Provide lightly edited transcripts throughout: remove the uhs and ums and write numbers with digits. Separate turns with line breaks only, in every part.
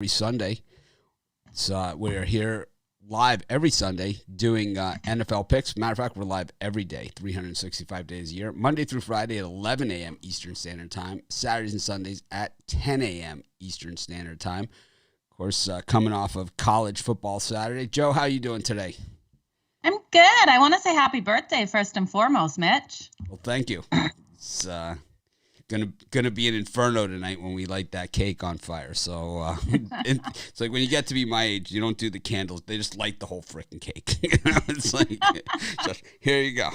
every Sunday. We're here live every Sunday doing NFL picks. Matter of fact, we're live every day, 365 days a year, Monday through Friday at 11 a.m. Eastern Standard Time, Saturdays and Sundays at 10 a.m. Eastern Standard Time. Of course, coming off of college football Saturday. Joe, how you doing today?
I'm good. I want to say happy birthday first and foremost, Mitch.
Well, thank you. It's gonna be an inferno tonight when we light that cake on fire. So it's like when you get to be my age, you don't do the candles; they just light the whole freaking cake. It's like, just, here you go.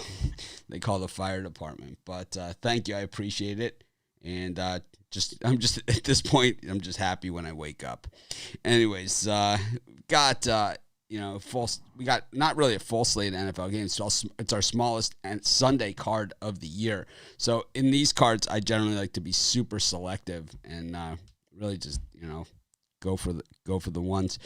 They call the fire department. But thank you, I appreciate it. And I'm just at this point, I'm just happy when I wake up. Anyways, we got not really a full slate of NFL games. So it's our smallest and Sunday card of the year. So in these cards, I generally like to be super selective and really just go for the ones.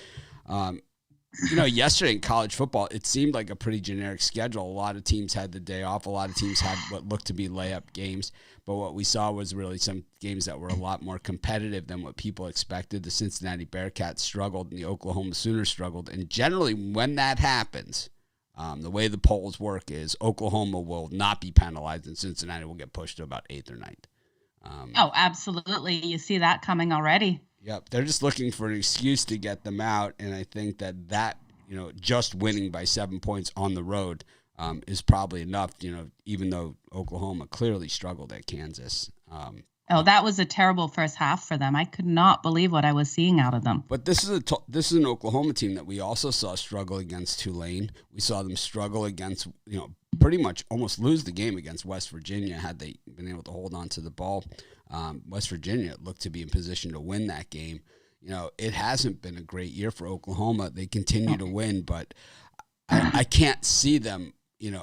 Yesterday in college football, it seemed like a pretty generic schedule. A lot of teams had the day off. A lot of teams had what looked to be layup games. But what we saw was really some games that were a lot more competitive than what people expected. The Cincinnati Bearcats struggled and the Oklahoma Sooners struggled. And generally when that happens, the way the polls work is Oklahoma will not be penalized and Cincinnati will get pushed to about 8th or 9th.
Oh, absolutely. You see that coming already.
Yep. They're just looking for an excuse to get them out. And I think that just winning by 7 points on the road is probably enough, even though Oklahoma clearly struggled at Kansas.
That was a terrible first half for them. I could not believe what I was seeing out of them.
But this is an Oklahoma team that we also saw struggle against Tulane. We saw them struggle against, pretty much almost lose the game against West Virginia had they been able to hold on to the ball. West Virginia looked to be in position to win that game. It hasn't been a great year for Oklahoma. They continue to win, but I can't see them,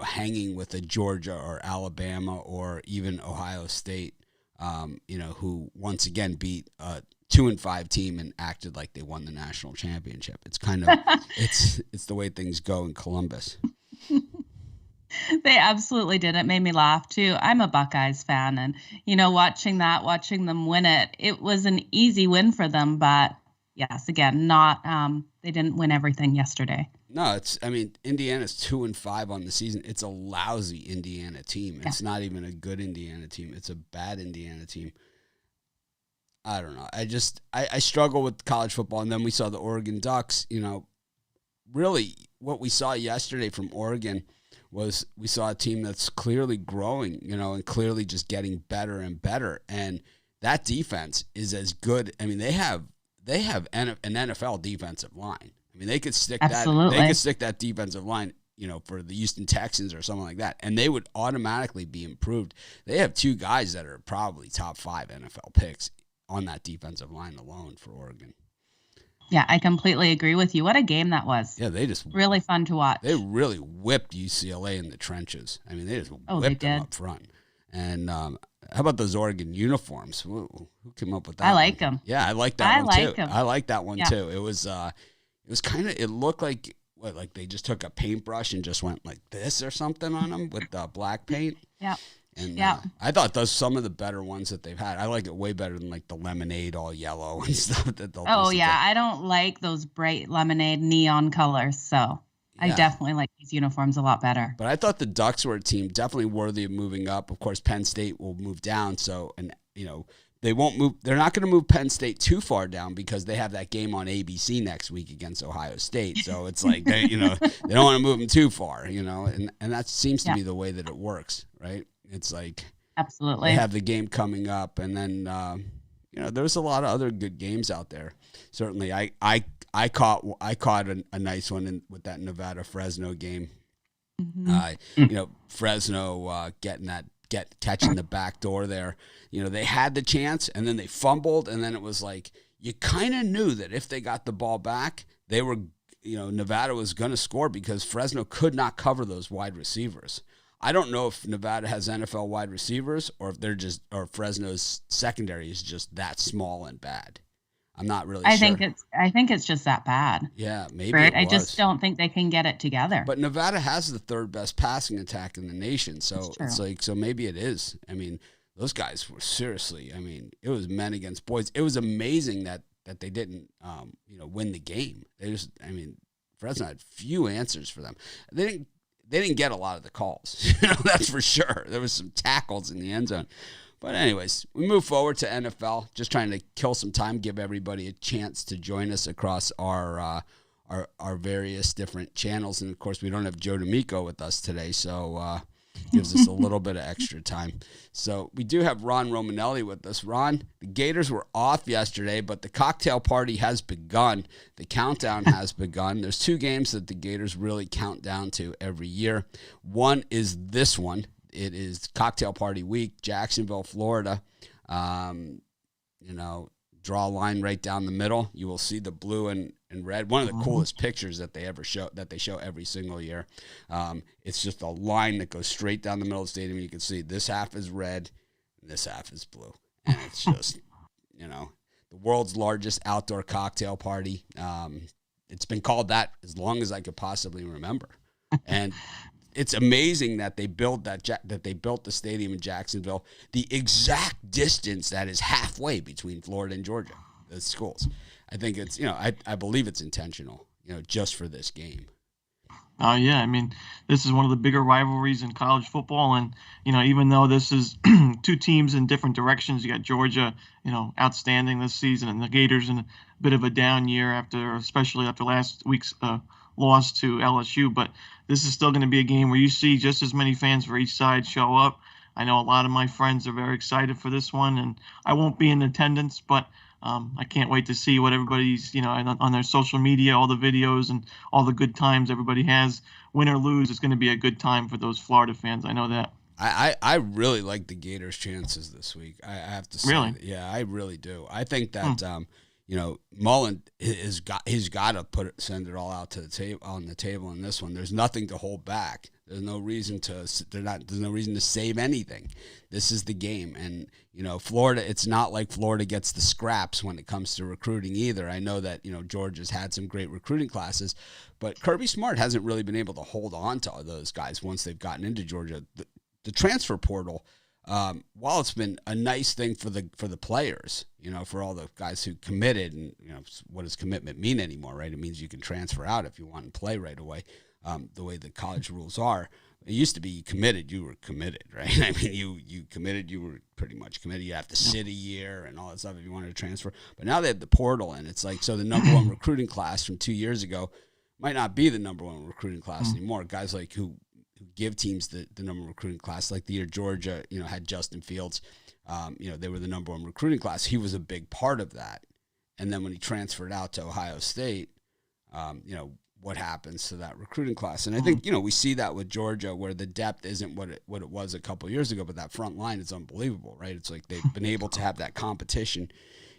hanging with a Georgia or Alabama or even Ohio State, who once again beat a 2-5 team and acted like they won the national championship. It's kind of, it's the way things go in Columbus.
They absolutely did. It made me laugh too. I'm a Buckeyes fan and, watching them win it was an easy win for them, but yes, again, they didn't win everything yesterday.
No, Indiana's 2-5 on the season. It's a lousy Indiana team. It's not even a good Indiana team. It's a bad Indiana team. I don't know. I struggle with college football. And then we saw the Oregon Ducks. Really what we saw yesterday from Oregon was we saw a team that's clearly growing, and clearly just getting better and better. And that defense is as good. They have an NFL defensive line. They could stick that defensive line, for the Houston Texans or something like that, and they would automatically be improved. They have two guys that are probably top 5 NFL picks on that defensive line alone for Oregon.
Yeah, I completely agree with you. What a game that was.
Yeah, they just
really fun to watch.
They really whipped UCLA in the trenches. They just whipped them up front. And how about those Oregon uniforms? Who came up with that?
I like them.
Yeah, I like that one too.
Them.
I like that one too. It was kind of, it looked like they just took a paintbrush and just went like this or something on them with black paint.
Yeah.
And I thought those some of the better ones that they've had. I like it way better than like the lemonade all yellow and stuff that they'll.
I don't like those bright lemonade neon colors. So I definitely like these uniforms a lot better.
But I thought the Ducks were a team definitely worthy of moving up. Of course, Penn State will move down. So, they won't move. They're not going to move Penn State too far down because they have that game on ABC next week against Ohio State. So it's like they don't want to move them too far, and that seems to be the way that it works, right? It's like
absolutely
they have the game coming up, and then there's a lot of other good games out there. Certainly, I caught a nice one with that Nevada Fresno game. Mm-hmm. Fresno catching the back door there. They had the chance, and then they fumbled, and then it was like you kind of knew that if they got the ball back, they were, Nevada was going to score because Fresno could not cover those wide receivers. I don't know if Nevada has NFL wide receivers or if or Fresno's secondary is just that small and bad. I'm not really sure.
I think it's just that bad.
Yeah, maybe
right?
I
just don't think they can get it together.
But Nevada has the 3rd best passing attack in the nation, so it's like maybe it is. Those guys were seriously. It was men against boys. It was amazing that that they didn't win the game. Fresno had few answers for them. They didn't get a lot of the calls. That's for sure. There was some tackles in the end zone. But anyways, we move forward to NFL, just trying to kill some time, give everybody a chance to join us across our various different channels. And, of course, we don't have Joe D'Amico with us today, so gives us a little bit of extra time. So we do have Ron Romanelli with us. Ron, the Gators were off yesterday, but the cocktail party has begun. The countdown has begun. There's 2 games that the Gators really count down to every year. One is this one. It is cocktail party week, Jacksonville, Florida. Draw a line right down the middle. You will see the blue and red. One of the coolest pictures that they show every single year. It's just a line that goes straight down the middle of the stadium. You can see this half is red, and this half is blue, and it's just the world's largest outdoor cocktail party. It's been called that as long as I could possibly remember, and it's amazing that they built the stadium in Jacksonville, the exact distance that is halfway between Florida and Georgia, the schools. I think it's, I believe it's intentional, just for this game.
Yeah, I mean, this is one of the bigger rivalries in college football. And, even though this is 2 teams in different directions, you got Georgia, outstanding this season, and the Gators in a bit of a down year especially after last week's loss to LSU. But this is still going to be a game where you see just as many fans for each side show up. I know a lot of my friends are very excited for this one, and I won't be in attendance, but I can't wait to see what everybody's, on their social media, all the videos and all the good times everybody has. Win or lose, it's going to be a good time for those Florida fans. I know that.
I really like the Gators' chances this week. I have to say.
Really?
Yeah, I really do. I think that Mullen he's got to send it all out to the table on the table in this one. There's nothing to hold back. There's no reason to save anything. This is the game, and Florida. It's not like Florida gets the scraps when it comes to recruiting either. I know that Georgia's had some great recruiting classes, but Kirby Smart hasn't really been able to hold on to those guys once they've gotten into Georgia. The transfer portal, while it's been a nice thing for the players, for all the guys who committed, and what does commitment mean anymore, right? It means you can transfer out if you want to play right away. The way the college rules are, it used to be you committed, you were committed, right? I mean, you committed, you were pretty much committed. You have to sit a year and all that stuff if you wanted to transfer. But now they have the portal, and it's like, so the number 1 recruiting class from 2 years ago might not be the number 1 recruiting class anymore. Guys like who give teams the number 1 recruiting class, like the year Georgia, had Justin Fields. They were the number 1 recruiting class. He was a big part of that. And then when he transferred out to Ohio State, what happens to that recruiting class? And I think, we see that with Georgia, where the depth isn't what it was a couple of years ago, but that front line is unbelievable, right? It's like they've been able to have that competition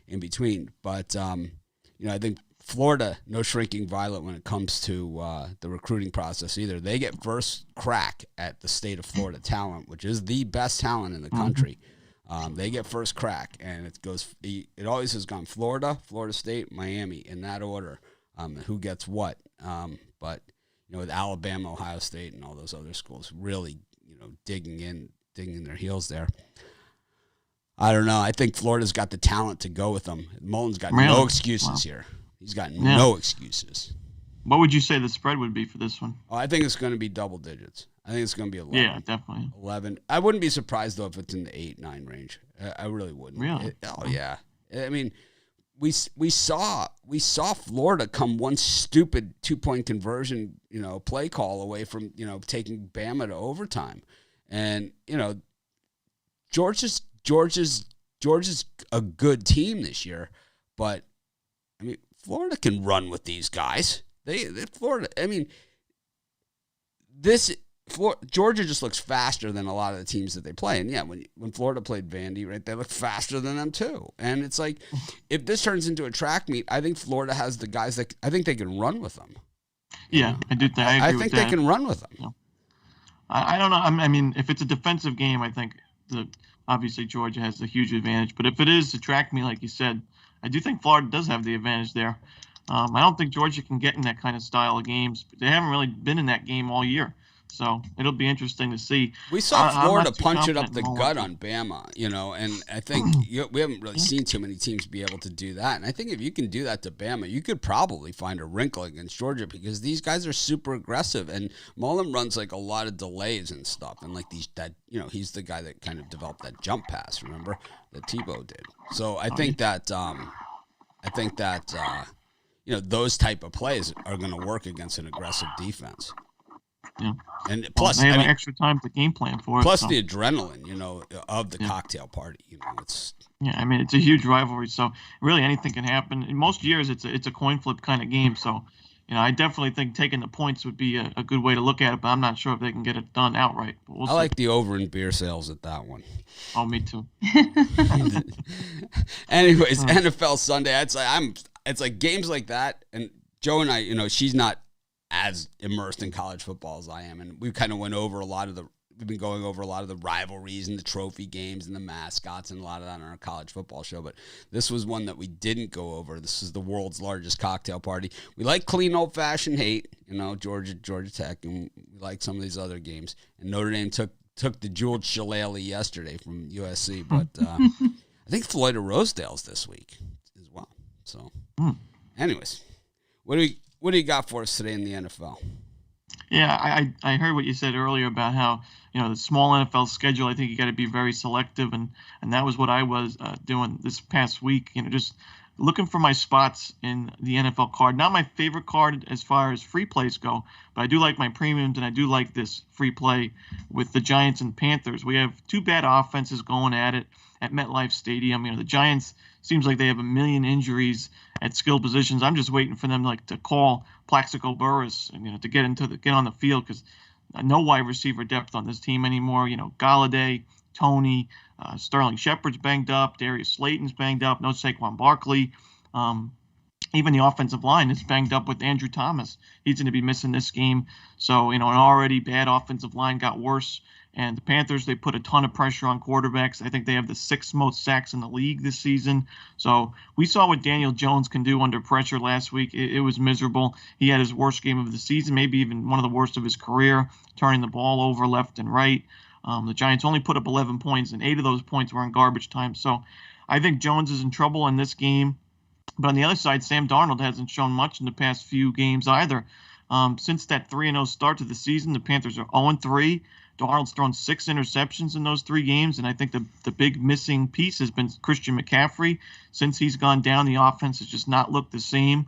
in between. But, I think Florida, no shrinking violet when it comes to the recruiting process either. They get first crack at the state of Florida talent, which is the best talent in the country. They get first crack, and it always has gone Florida, Florida State, Miami, in that order. Who gets what? But with Alabama, Ohio State, and all those other schools really, digging in their heels there. I don't know. I think Florida's got the talent to go with them. Mullen's got no excuses here. He's got no excuses.
What would you say the spread would be for this one?
Oh, I think it's going to be double digits. I think it's going to be 11.
Yeah, definitely.
11. I wouldn't be surprised, though, if it's in the 8-9 range. I really wouldn't.
Really?
Yeah. I mean, we saw Florida come one stupid 2-point conversion, play call away from, taking Bama to overtime. And, Georgia's a good team this year, but I mean, Florida can run with these guys. Florida. I mean, Georgia just looks faster than a lot of the teams that they play. And yeah, when Florida played Vandy, right, they look faster than them too. And it's like, if this turns into a track meet, I think Florida has the guys that I think they can run with them.
Yeah, I do.
I think they can run with them.
Yeah. I don't know. I mean, if it's a defensive game, I think obviously Georgia has a huge advantage. But if it is a track meet, like you said, I do think Florida does have the advantage there. I don't think Georgia can get in that kind of style of games. They haven't really been in that game all year. So it'll be interesting to see.
We saw Florida punch it up
confident
the
in the
gut
momentum.
on Bama, and I think we haven't really seen too many teams be able to do that. And I think if you can do that to Bama, you could probably find a wrinkle against Georgia because these guys are super aggressive, and Mullen runs like a lot of delays and stuff, and like he's the guy that kind of developed that jump pass, remember, that Tebow did. So I think that those type of plays are going to work against an aggressive defense.
Yeah.
And plus,
they have extra time to game plan for it.
Plus the adrenaline, of the cocktail party. It's
it's a huge rivalry. So really, anything can happen. In most years, it's a coin flip kind of game. So, I definitely think taking the points would be a good way to look at it. But I'm not sure if they can get it done outright. But we'll see.
like the over in beer sales at that one.
Oh, me too.
Anyways, NFL Sunday. It's like games like that, and Joe and I, she's not as immersed in college football as I am, and we kind of we've been going over a lot of the rivalries and the trophy games and the mascots and a lot of that on our college football show, but this was one that we didn't go over. This is the world's largest cocktail party. We like clean old-fashioned hate, Georgia Tech, and we like some of these other games, and Notre Dame took the jeweled shillelagh yesterday from USC, but I think Floyd of Rosedale's this week as well. So anyways, what do you got for us today in the NFL?
Yeah, I heard what you said earlier about how, the small NFL schedule, I think you got to be very selective. And that was what I was doing this past week, just looking for my spots in the NFL card. Not my favorite card as far as free plays go, but I do like my premiums, and I do like this free play with the Giants and Panthers. We have two bad offenses going at it at MetLife Stadium. The Giants seems like they have a million injuries at skill positions. I'm just waiting for them to call Plaxico Burress, to get on the field, because no wide receiver depth on this team anymore. Galladay, Tony, Sterling Shepard's banged up, Darius Slayton's banged up, no Saquon Barkley. Even the offensive line is banged up with Andrew Thomas. He's going to be missing this game. So, an already bad offensive line got worse. And the Panthers, they put a ton of pressure on quarterbacks. I think they have the 6th most sacks in the league this season. So we saw what Daniel Jones can do under pressure last week. It was miserable. He had his worst game of the season, maybe even one of the worst of his career, turning the ball over left and right. The Giants only put up 11 points, and 8 of those points were in garbage time. So I think Jones is in trouble in this game. But on the other side, Sam Darnold hasn't shown much in the past few games either. Since that 3-0 start to the season, the Panthers are 0-3. Darnold's thrown 6 interceptions in those 3 games, and I think the big missing piece has been Christian McCaffrey. Since he's gone down, the offense has just not looked the same.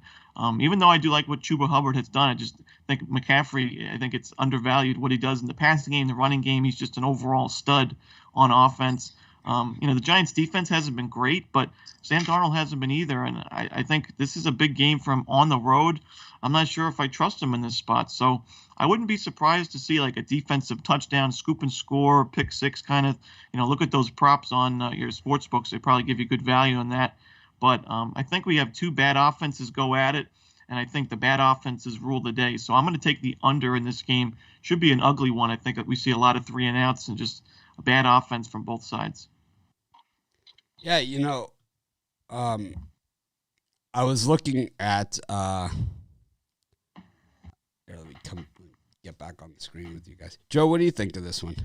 Even though I do like what Chuba Hubbard has done, I just think McCaffrey, I think it's undervalued what he does in the passing game, the running game. He's just an overall stud on offense. The Giants' defense hasn't been great, but Sam Darnold hasn't been either, and I think this is a big game for him on the road. I'm not sure if I trust him in this spot, so I wouldn't be surprised to see like a defensive touchdown, scoop and score, pick 6 kind of. Look at those props on your sports books. They probably give you good value on that. But I think we have 2 bad offenses go at it, and I think the bad offenses rule the day. So I'm going to take the under in this game. Should be an ugly one. I think that we see a lot of 3-and-outs and just a bad offense from both sides.
Yeah, I was looking at here, let me get back on the screen with you guys. Joe, what do you think of this one?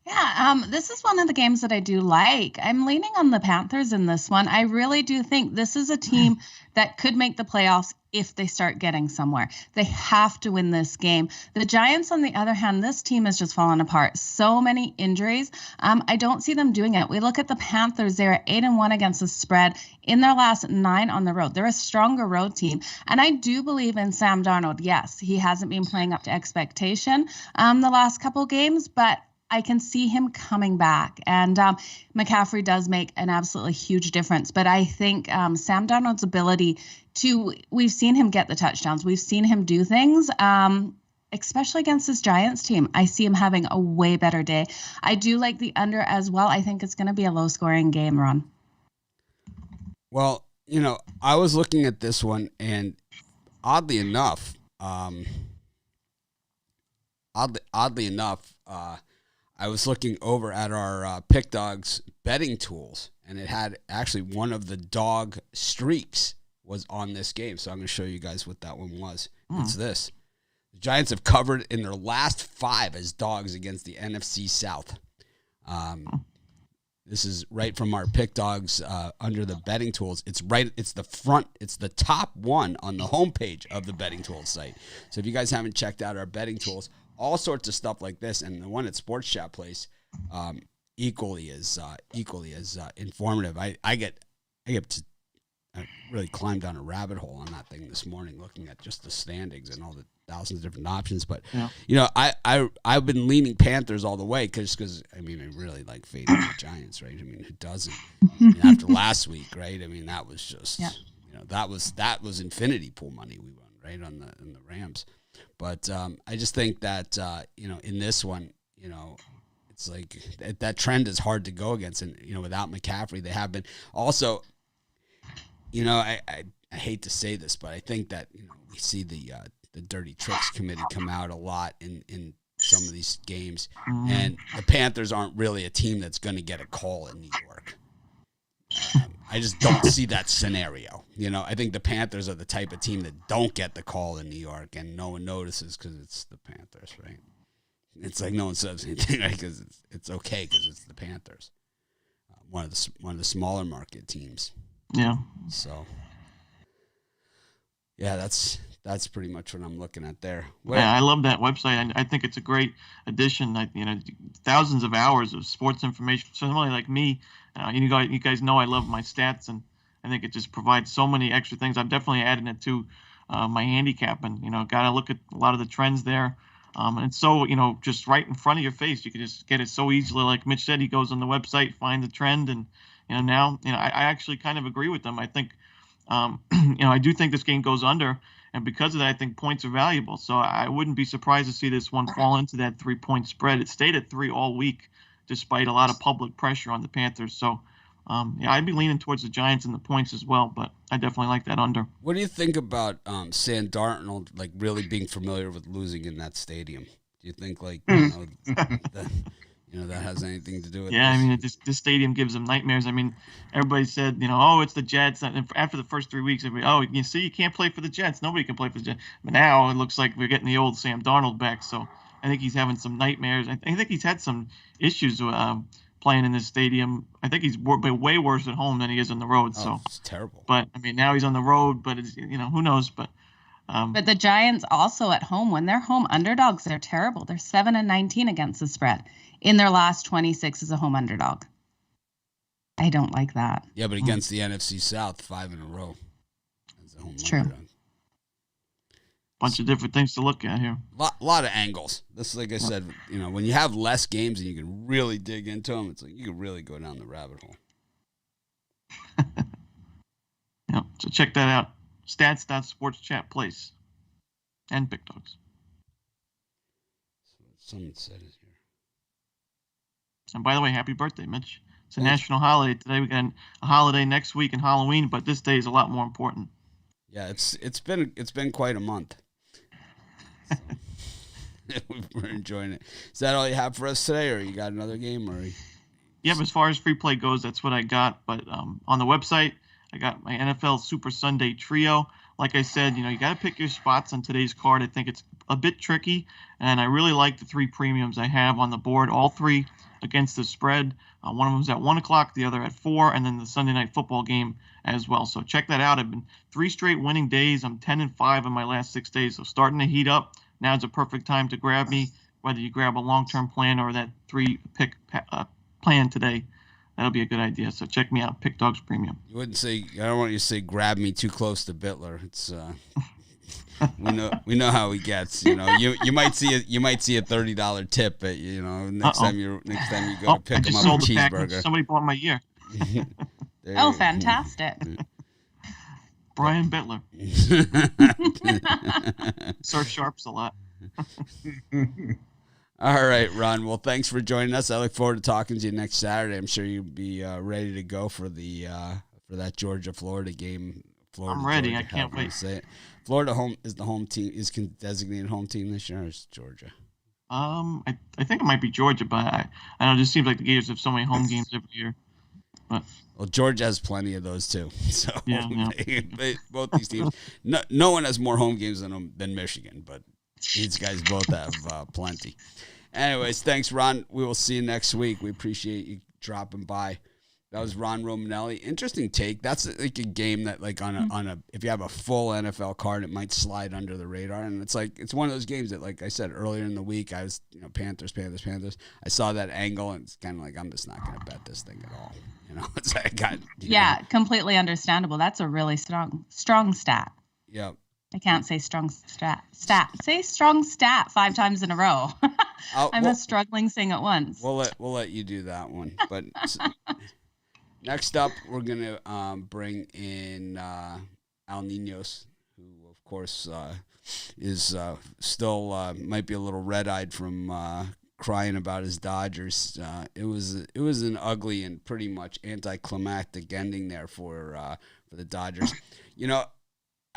Yeah, this is one of the games that I do like. I'm leaning on the Panthers in this one. I really do think this is a team that could make the playoffs if they start getting somewhere. They have to win this game. The Giants, on the other hand, this team has just fallen apart. So many injuries. I don't see them doing it. We look at the Panthers. They're 8-1 against the spread in their last 9 on the road. They're a stronger road team. And I do believe in Sam Darnold. Yes, he hasn't been playing up to expectation the last couple games, but I can see him coming back. And McCaffrey does make an absolutely huge difference. But I think Sam Darnold's ability we've seen him get the touchdowns. We've seen him do things, especially against this Giants team. I see him having a way better day. I do like the under as well. I think it's going to be a low-scoring game, Ron.
Well, I was looking at this one, and oddly enough, I was looking over at our Pick Dogs betting tools, and it had actually one of the dog streaks was on this game. So I'm going to show you guys what that one was. It's this. The Giants have covered in their last 5 as dogs against the NFC South. This is right from our Pick Dogs under the betting tools. It's the top one on the homepage of the betting tools site. So if you guys haven't checked out our betting tools, all sorts of stuff like this, and the one at Sports Chat Place, equally as informative. I really climbed down a rabbit hole on that thing this morning, looking at just the standings and all the thousands of different options. But I've been leaning Panthers all the way because I really like fading the Giants, right? I mean, who doesn't? After last week, right? I mean, that was just that was infinity pool money we won, right, on the Rams. But I just think that in this one, it's like that trend is hard to go against, and without McCaffrey, they have been also. I hate to say this, but I think that we see the Dirty Tricks Committee come out a lot in some of these games, and the Panthers aren't really a team that's going to get a call in New York. I just don't see that scenario. I think the Panthers are the type of team that don't get the call in New York, and no one notices because it's the Panthers, right? It's like no one says anything, right? Because it's okay because it's the Panthers, one of the smaller market teams.
Yeah.
So, yeah, that's pretty much what I'm looking at there.
Yeah, I love that website. I think it's a great addition. Thousands of hours of sports information. Somebody like me, you guys know I love my stats, and I think it just provides so many extra things. I'm definitely adding it to my handicap, and got to look at a lot of the trends there. And it's so just right in front of your face. You can just get it so easily. Like Mitch said, he goes on the website, find the trend, and now I actually kind of agree with them. I think I do think this game goes under, and because of that, I think points are valuable. So I wouldn't be surprised to see this one fall into that 3-point spread. It stayed at 3 all week, despite a lot of public pressure on the Panthers. So I'd be leaning towards the Giants and the points as well, but I definitely like that under.
What do you think about Sam Darnold really being familiar with losing in that stadium? Do you think that has anything to do with
this? This stadium gives them nightmares. Everybody said, it's the Jets. And after the first 3 weeks, you can't play for the Jets. Nobody can play for the Jets. But now it looks like we're getting the old Sam Darnold back. So I think he's having some nightmares. I think he's had some issues playing in this stadium. I think he's been way worse at home than he is on the road. So
it's terrible.
But now he's on the road. But it's, who knows? But
the Giants also at home, when they're home underdogs, they're terrible. They're 7-19 against the spread in their last 26 as a home underdog. I don't like that.
Yeah, but against the NFC South, 5 in a row. As a home
underdog.
True.
Bunch of different things to look at here.
Lot of angles. This, like I said, when you have less games and you can really dig into them, it's like you can really go down the rabbit hole.
Yeah, so check that out. Stats.sportschatplace and Pick Dogs.
Someone said it here.
And by the way, happy birthday, Mitch. It's a national holiday today. We got a holiday next week and Halloween, but this day is a lot more important.
Yeah, it's been quite a month. So, we're enjoying it. Is that all you have for us today, or you got another game? Or
yeah, as far as free play goes, that's what I got. But on the website, I got my NFL Super Sunday Trio. Like I said, you got to pick your spots on today's card. I think it's a bit tricky, and I really like the 3 premiums I have on the board, all 3 against the spread. One of them's at 1 o'clock, the other at 4, and then the Sunday night football game as well. So check that out. I've been 3 straight winning days. I'm 10-5 in my last 6 days, so starting to heat up. Now's a perfect time to grab me, whether you grab a long-term plan or that 3-pick plan today. That'll be a good idea. So check me out, Pick Dogs Premium.
You wouldn't say, I don't want you to say grab me too close to Bittler. It's we know how he gets. You might see a $30 tip, but next time you go to pick him up a cheeseburger.
Somebody bought my ear.
Fantastic.
Brian Bittler. Surf Sharps a lot.
All right, Ron. Well, thanks for joining us. I look forward to talking to you next Saturday. I'm sure you'll be ready to go for that Georgia-Florida game.
I'm ready.
Georgia,
I can't wait.
Say it. Florida is the home team. Is designated home team this year, or is Georgia?
I think it might be Georgia, but I don't know. It just seems like the Gators have so many home games every year. But
well, Georgia has plenty of those too. So
yeah.
both these teams. No one has more home games than Michigan, but These guys both have plenty. Anyways, thanks, Ron. We will see you next week. We appreciate you dropping by. That was Ron Romanelli. Interesting take. That's like a game that, like, on a if you have a full NFL card, it might slide under the radar. And it's like, it's one of those games that, like I said earlier in the week, I was, Panthers. I saw that angle, and it's kind of like, I'm just not going to bet this thing at all. It's like I got.
Completely understandable. That's a really strong stat.
Yeah.
I can't say strong stat. Say strong stat 5 times in a row. I'm struggling saying it once.
We'll let you do that one. But next up, we're gonna bring in Al Ninos, who of course is still might be a little red-eyed from crying about his Dodgers. It was an ugly and pretty much anticlimactic ending there for the Dodgers.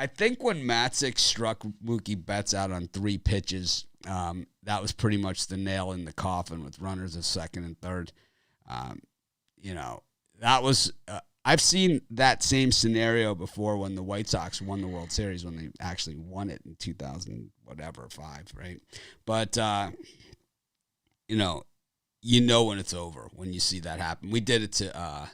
I think when Matzik struck Mookie Betts out on 3 pitches, that was pretty much the nail in the coffin with runners at second and third. That was I've seen that same scenario before when the White Sox won the World Series, when they actually won it in 2005, right? But when it's over when you see that happen. We did it to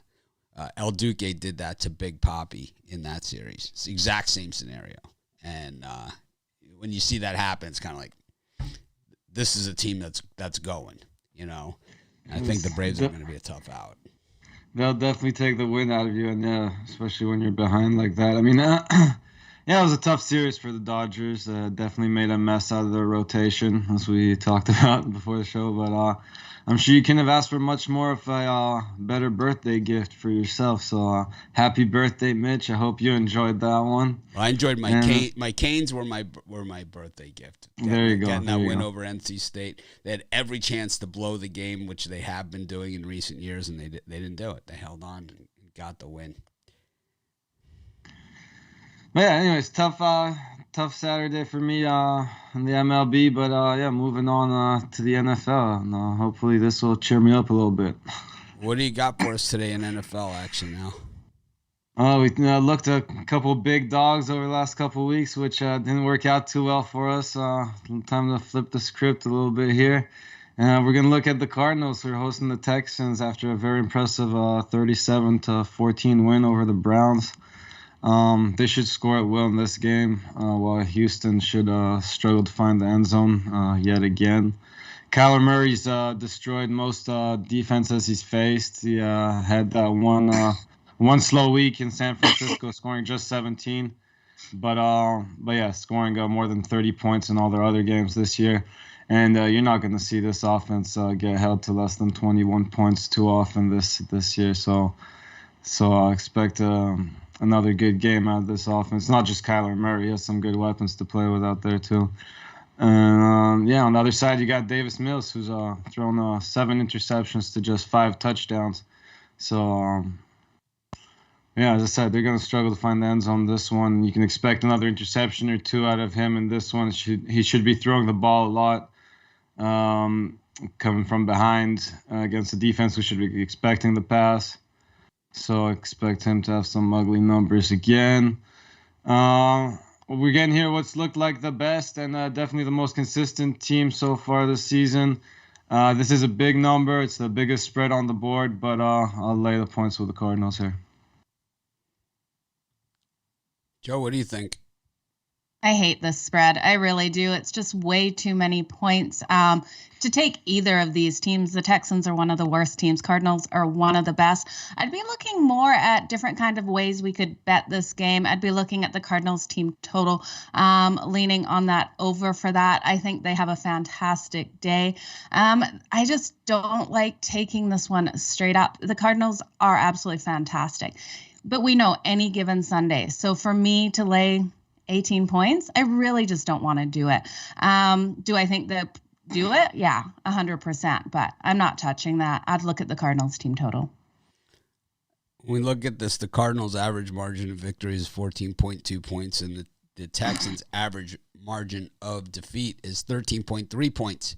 El Duque did that to Big Papi in that series. It's the exact same scenario. And when you see that happen, it's kind of like, this is a team that's going, I think the Braves are going to be a tough out.
They'll definitely take the win out of you, and especially when you're behind like that. I mean, it was a tough series for the Dodgers. Definitely made a mess out of their rotation, as we talked about before the show. But I'm sure you couldn't have asked for much more of a better birthday gift for yourself. So happy birthday, Mitch. I hope you enjoyed that one.
Well, I enjoyed my Canes were my birthday gift.
There you go.
Getting that win over NC State. They had every chance to blow the game, which they have been doing in recent years, and they didn't do it. They held on and got the win.
But yeah, anyways, tough Saturday for me in the MLB, but moving on to the NFL, and hopefully this will cheer me up a little bit.
What do you got for us today in NFL action now?
We looked at a couple of big dogs over the last couple of weeks, which didn't work out too well for us. Time to flip the script a little bit here. We're going to look at the Cardinals, who are hosting the Texans after a very impressive 37-14 win over the Browns. They should score at will in this game, while Houston should struggle to find the end zone yet again. Kyler Murray's destroyed most defenses he's faced. He had that one slow week in San Francisco, scoring just 17. But yeah, scoring more than 30 points in all their other games this year. And you're not going to see this offense get held to less than 21 points too often this year. So I expect another good game out of this offense. Not just Kyler Murray. He has some good weapons to play with out there, too. And, on the other side, you got Davis Mills, who's thrown 7 interceptions to just 5 touchdowns. So, as I said, they're going to struggle to find the end zone this one. You can expect another interception or 2 out of him in this one. He should be throwing the ball a lot, coming from behind against the defense. We should be expecting the pass. So I expect him to have some ugly numbers again. We're getting here what's looked like the best and definitely the most consistent team so far this season. This is a big number. It's the biggest spread on the board, but I'll lay the points with the Cardinals here.
Joe, what do you think?
I hate this spread. I really do. It's just way too many points to take either of these teams. The Texans are one of the worst teams. Cardinals are one of the best. I'd be looking more at different kind of ways we could bet this game. I'd be looking at the Cardinals team total, leaning on that over for that. I think they have a fantastic day. I just don't like taking this one straight up. The Cardinals are absolutely fantastic, but we know any given Sunday. So for me to lay 18 points, I really just don't want to do it. Do I think that do it? Yeah, 100%, but I'm not touching that. I'd look at the Cardinals team total.
When we look at this, the Cardinals' average margin of victory is 14.2 points, and the Texans' average margin of defeat is 13.3 points.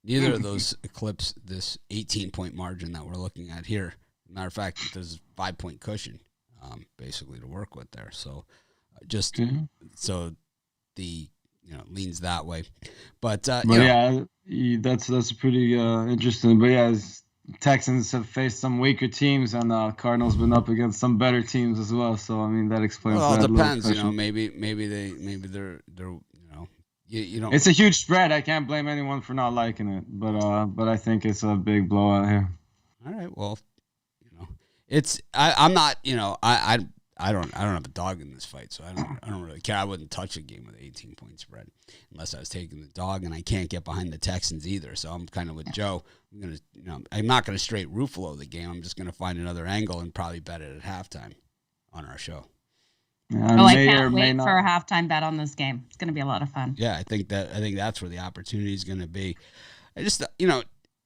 Neither of those eclipse this 18-point margin that we're looking at here. Matter of fact, there's a 5-point cushion, basically, to work with there. So so the leans that way. But,
that's pretty interesting. But yeah, Texans have faced some weaker teams, and Cardinals been up against some better teams as well. So I mean, that explains.
Well,
that
it depends.
little
Maybe they're you know.
It's a huge spread. I can't blame anyone for not liking it, but I think it's a big blowout here.
All right. Well, I'm not. I don't have a dog in this fight, so I don't really care. I wouldn't touch a game with an 18-point spread unless I was taking the dog, and I can't get behind the Texans either. So I'm kind of with Joe. I'm not gonna straight Ruffalo the game. I'm just gonna find another angle and probably bet it at halftime on our show.
I can't wait for a halftime bet on this game. It's gonna be a lot of fun.
Yeah, I think that's where the opportunity is gonna be. I just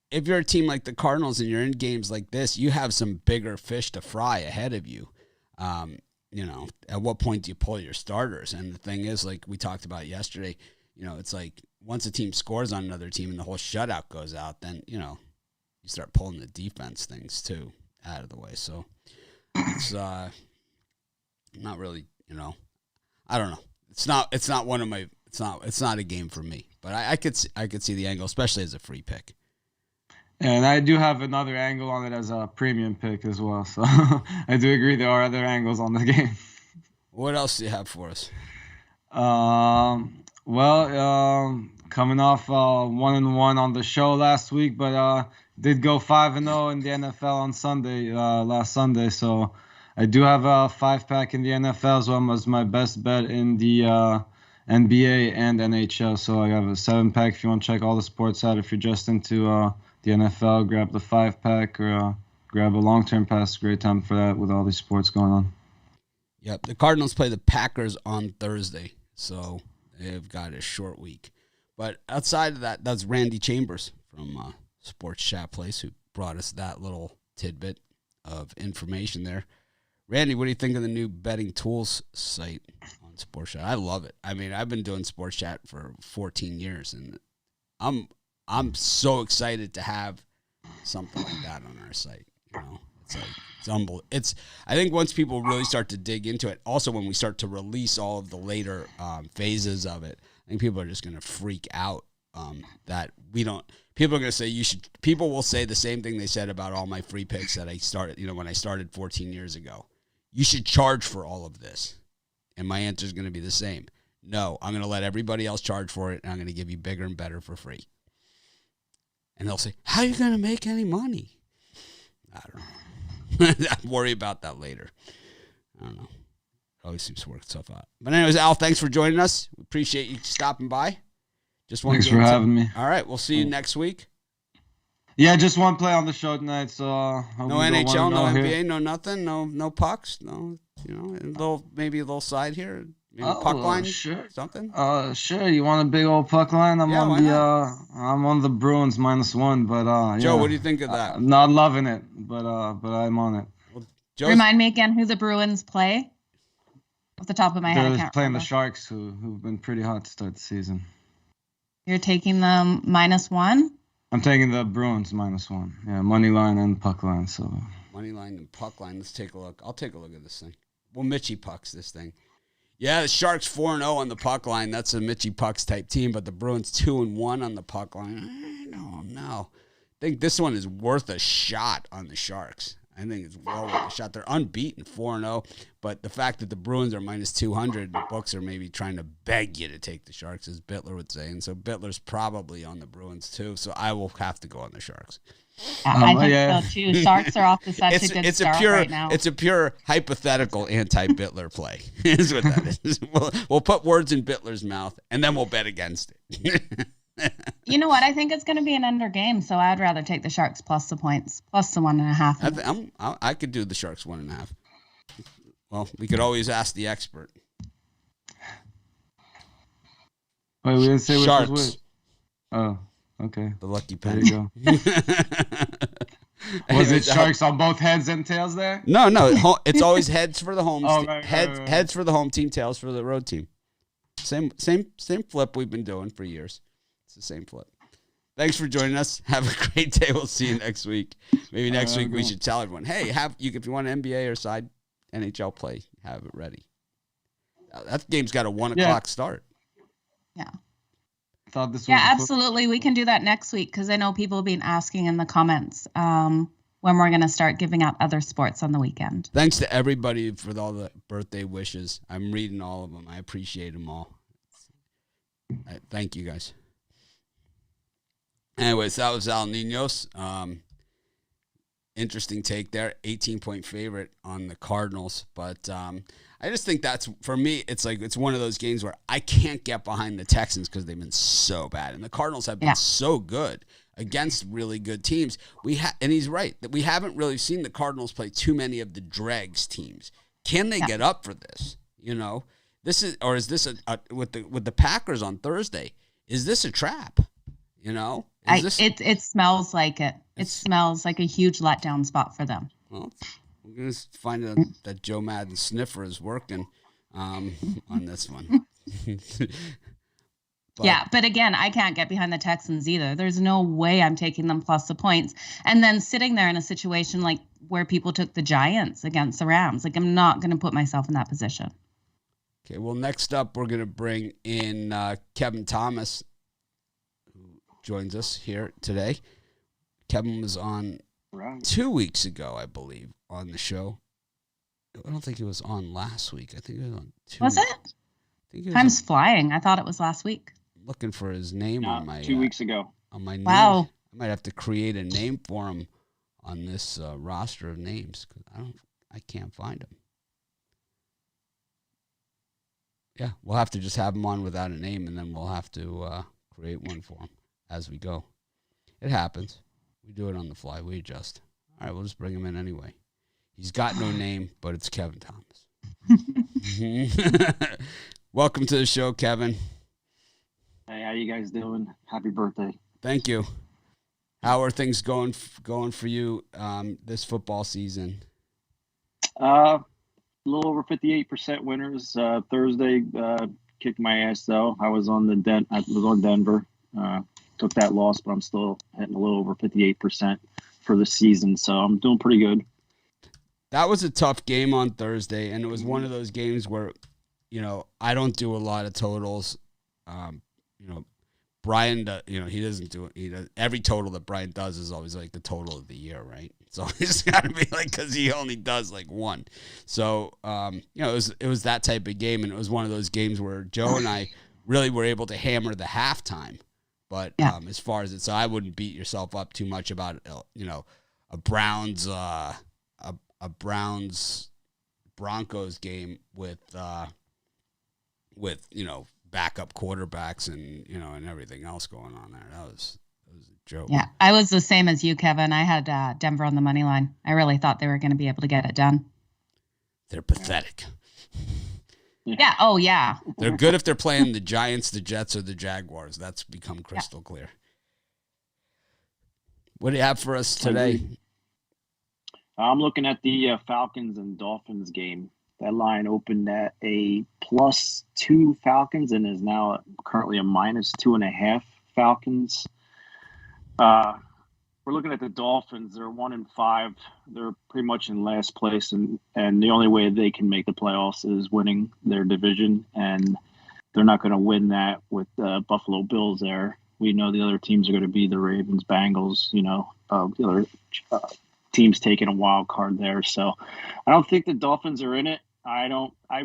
if you're a team like the Cardinals and you're in games like this, you have some bigger fish to fry ahead of you. At what point do you pull your starters? And the thing is, like we talked about yesterday, it's like once a team scores on another team and the whole shutout goes out, then, you start pulling the defense things too out of the way. So it's not really, I don't know. It's not one of my, it's not a game for me, but I could see the angle, especially as a free pick.
And I do have another angle on it as a premium pick as well. So I do agree there are other angles on the game.
What else do you have for us?
Coming off 1-1 on the show last week, but did go 5-0 in the NFL on Sunday, last Sunday. So I do have a 5-pack in the NFL as well as my best bet in the NBA and NHL. So I have a 7-pack if you want to check all the sports out. If you're just into the NFL, grab the 5-pack or grab a long-term pass. Great time for that with all these sports going on.
Yep, the Cardinals play the Packers on Thursday, so they've got a short week. But outside of that, that's Randy Chambers from Sports Chat Place who brought us that little tidbit of information there. Randy, what do you think of the new betting tools site on Sports Chat? I love it. I mean, I've been doing Sports Chat for 14 years, and I'm so excited to have something like that on our site. It's like it's unbelievable. I think once people really start to dig into it, also when we start to release all of the later phases of it, I think people are just going to freak out that we don't. People are going to say you should. People will say the same thing they said about all my free picks that I started. When I started 14 years ago, you should charge for all of this, and my answer is going to be the same. No, I'm going to let everybody else charge for it, and I'm going to give you bigger and better for free. And they'll say, how are you going to make any money? I don't know. I worry about that later. I don't know. It always seems to work itself out. But anyways, Al, thanks for joining us. We appreciate you stopping by.
Thanks for having me.
All right. We'll see you next week.
Yeah, just one play on the show tonight. So
no NHL, no NBA, here. No nothing, no pucks, no, maybe a little side here. Maybe puck line,
sure.
Something.
Sure. You want a big old puck line? I'm on the Bruins -1, but
Joe, what do you think of that?
Not loving it, but I'm on it.
Well, remind me again who the Bruins play. Off the top of my head, I can't
playing
remember.
The Sharks, who've been pretty hot to start the season.
You're taking them -1.
I'm taking the Bruins -1. Yeah, money line and puck line. So
money line and puck line. Let's take a look. I'll take a look at this thing. Well, Mitchie pucks this thing. Yeah, the Sharks 4-0 on the puck line. That's a Mitchie Pucks type team, but the Bruins 2-1 on the puck line. I don't know. I think this one is worth a shot on the Sharks. I think it's well worth a shot. They're unbeaten 4-0, but the fact that the Bruins are -200, the books are maybe trying to beg you to take the Sharks, as Bittler would say. And so Bittler's probably on the Bruins too, so I will have to go on the Sharks.
I think so too. Sharks are off to such a good start right now.
It's a pure hypothetical anti-Bittler play. Is what that is. We'll put words in Bittler's mouth, and then we'll bet against it.
You know what? I think it's going to be an under game, so I'd rather take the Sharks plus the points, plus the 1.5.
I could do the Sharks 1.5. Well, we could always ask the expert.
Wait, we didn't say
Sharks.
Which was which. Oh. Okay.
The lucky pen.
There you go. Was it Sharks on both heads and tails there?
No. It's always heads for the home team.
Right.
Heads for the home team, tails for the road team. Same flip we've been doing for years. It's the same flip. Thanks for joining us. Have a great day. We'll see you next week. Maybe next week we should tell everyone, hey, if you want an NBA or side NHL play, have it ready. That game's got a 1 o'clock start.
Yeah.
thought this was
Yeah, absolutely. We can do that next week because I know people have been asking in the comments when we're going to start giving out other sports on the weekend.
Thanks to everybody for all the birthday wishes. I'm reading all of them. I appreciate them all. Thank you, guys. Anyways, that was Al Ninos. Interesting take there. 18-point favorite on the Cardinals. But I just think that's, for me, it's one of those games where I can't get behind the Texans because they've been so bad. And the Cardinals have been so good against really good teams. And he's right, that we haven't really seen the Cardinals play too many of the dregs teams. Can they get up for this? Is this with the Packers on Thursday? Is this a trap?
It smells like it. It smells like a huge letdown spot for them.
Well, we're going to find out that Joe Madden sniffer is working on this one.
But again, I can't get behind the Texans either. There's no way I'm taking them plus the points. And then sitting there in a situation like where people took the Giants against the Rams. Like, I'm not going to put myself in that position.
Okay, well, next up, we're going to bring in Kevin Thomas, who joins us here today. Kevin was on 2 weeks ago, I believe, on the show. I don't think it was on last week. I think it was on 2
Was it? Time's flying. I thought it was last week.
Looking for his name on my
2 weeks ago.
On my name.
Wow.
I might have to create a name for him on this roster of names because I can't find him. Yeah, we'll have to just have him on without a name, and then we'll have to create one for him as we go. It happens. We do it on the fly. We adjust. All right, we'll just bring him in anyway. He's got no name, but it's Kevin Thomas. Welcome to the show, Kevin.
Hey, how you guys doing? Happy birthday.
Thank you. How are things going for you this football season?
A little over 58% winners. Thursday kicked my ass though. I was on Denver. Took that loss, but I'm still hitting a little over 58% for the season, so I'm doing pretty good.
That was a tough game on Thursday, and it was one of those games where, I don't do a lot of totals. Brian, he doesn't do it. Every total that Brian does is always like the total of the year, right? So it's got to be like, because he only does like one. So, it was that type of game, and it was one of those games where Joe and I really were able to hammer the halftime. But as far as so I wouldn't beat yourself up too much about a Browns Broncos game with backup quarterbacks and everything else going on there. That was a joke.
Yeah, I was the same as you, Kevin. I had Denver on the money line. I really thought they were going to be able to get it done.
They're pathetic.
Yeah. Oh, yeah.
They're good if they're playing the Giants, the Jets, or the Jaguars. That's become crystal clear. What do you have for us today?
I'm looking at the Falcons and Dolphins game. That line opened at a +2 Falcons and is now currently a -2.5 Falcons. We're looking at the Dolphins. They're 1-5. They're pretty much in last place, and the only way they can make the playoffs is winning their division, and they're not going to win that with Buffalo Bills there. We know the other teams are going to be the Ravens, Bengals, the other teams taking a wild card there. So I don't think the Dolphins are in it. I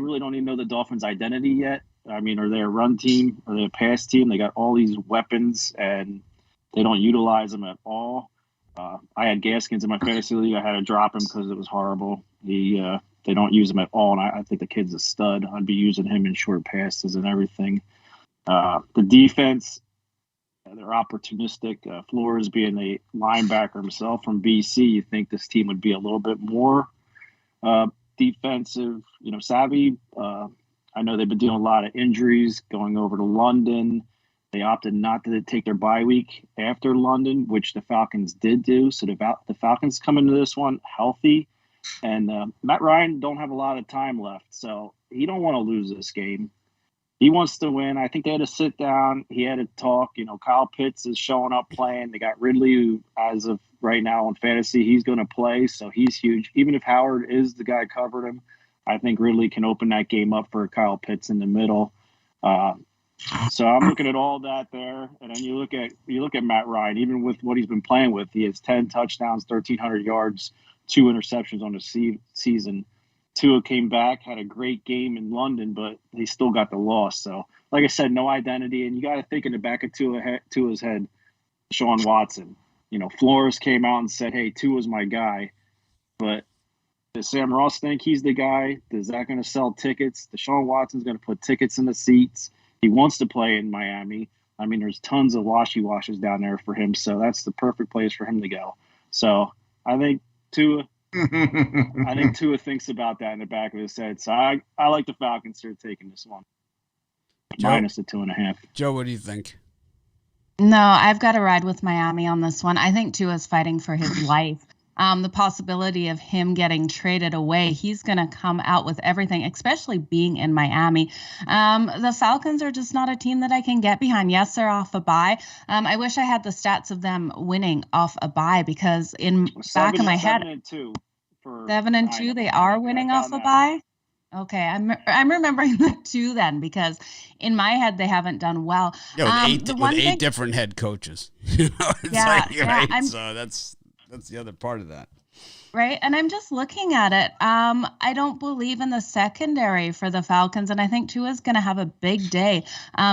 really don't even know the Dolphins' identity yet. I mean, are they a run team? Are they a pass team? They got all these weapons, and they don't utilize them at all. I had Gaskins in my fantasy league. I had to drop him because it was horrible. They don't use him at all, and I think the kid's a stud. I'd be using him in short passes and everything. The defense, they're opportunistic. Flores being a linebacker himself from BC, you think this team would be a little bit more defensive, savvy. I know they've been doing a lot of injuries going over to London. They opted not to take their bye week after London, which the Falcons did do. So the Falcons come into this one healthy, and Matt Ryan don't have a lot of time left, so he don't want to lose this game. He wants to win. I think they had to sit down. He had to talk. Kyle Pitts is showing up playing. They got Ridley, who, as of right now on fantasy, he's going to play, so he's huge. Even if Howard is the guy covering him, I think Ridley can open that game up for Kyle Pitts in the middle. So I'm looking at all that there, and then you look at Matt Ryan. Even with what he's been playing with, he has 10 touchdowns, 1,300 yards, 2 interceptions on the season. Tua came back, had a great game in London, but he still got the loss. So, like I said, no identity, and you got to think in the back of Tua's head, Deshaun Watson. Flores came out and said, "Hey, Tua's my guy," but does Sam Ross think he's the guy? Is that going to sell tickets? Deshaun Watson's going to put tickets in the seats. He wants to play in Miami. I mean, there's tons of washes down there for him, so that's the perfect place for him to go. So I think Tua thinks about that in the back of his head. So I like the Falcons here taking this one. Minus the 2.5.
Joe, what do you think?
No, I've got to ride with Miami on this one. I think Tua's fighting for his life. The possibility of him getting traded away, he's going to come out with everything, especially being in Miami. The Falcons are just not a team that I can get behind. Yes, they're off a bye. I wish I had the stats of them winning off a bye because in back of my head, 7-2, they are winning off a bye. Okay, I'm remembering the 2 then because in my head they haven't done well.
Yeah, with eight different head coaches. So that's the other part of that.
Right. And I'm just looking at it. I don't believe in the secondary for the Falcons. And I think Tua's going to have a big day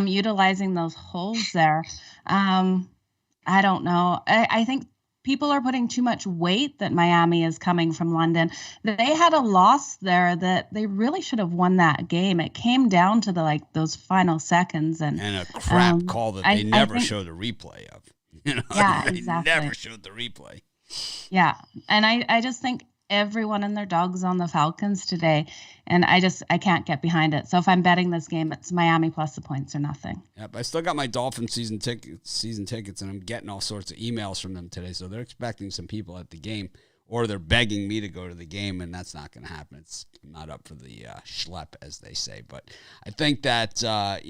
utilizing those holes there. I don't know. I think people are putting too much weight that Miami is coming from London. They had a loss there that they really should have won that game. It came down to those final seconds. And
a crap call that they never showed a replay of.
Yeah,
they
exactly.
never showed the replay.
Yeah, and I just think everyone and their dog's on the Falcons today, and I can't get behind it. So if I'm betting this game, it's Miami plus the points or nothing.
Yep, I still got my Dolphins season tickets, and I'm getting all sorts of emails from them today. So they're expecting some people at the game, or they're begging me to go to the game, and that's not going to happen. It's not up for the schlep, as they say. But I think that I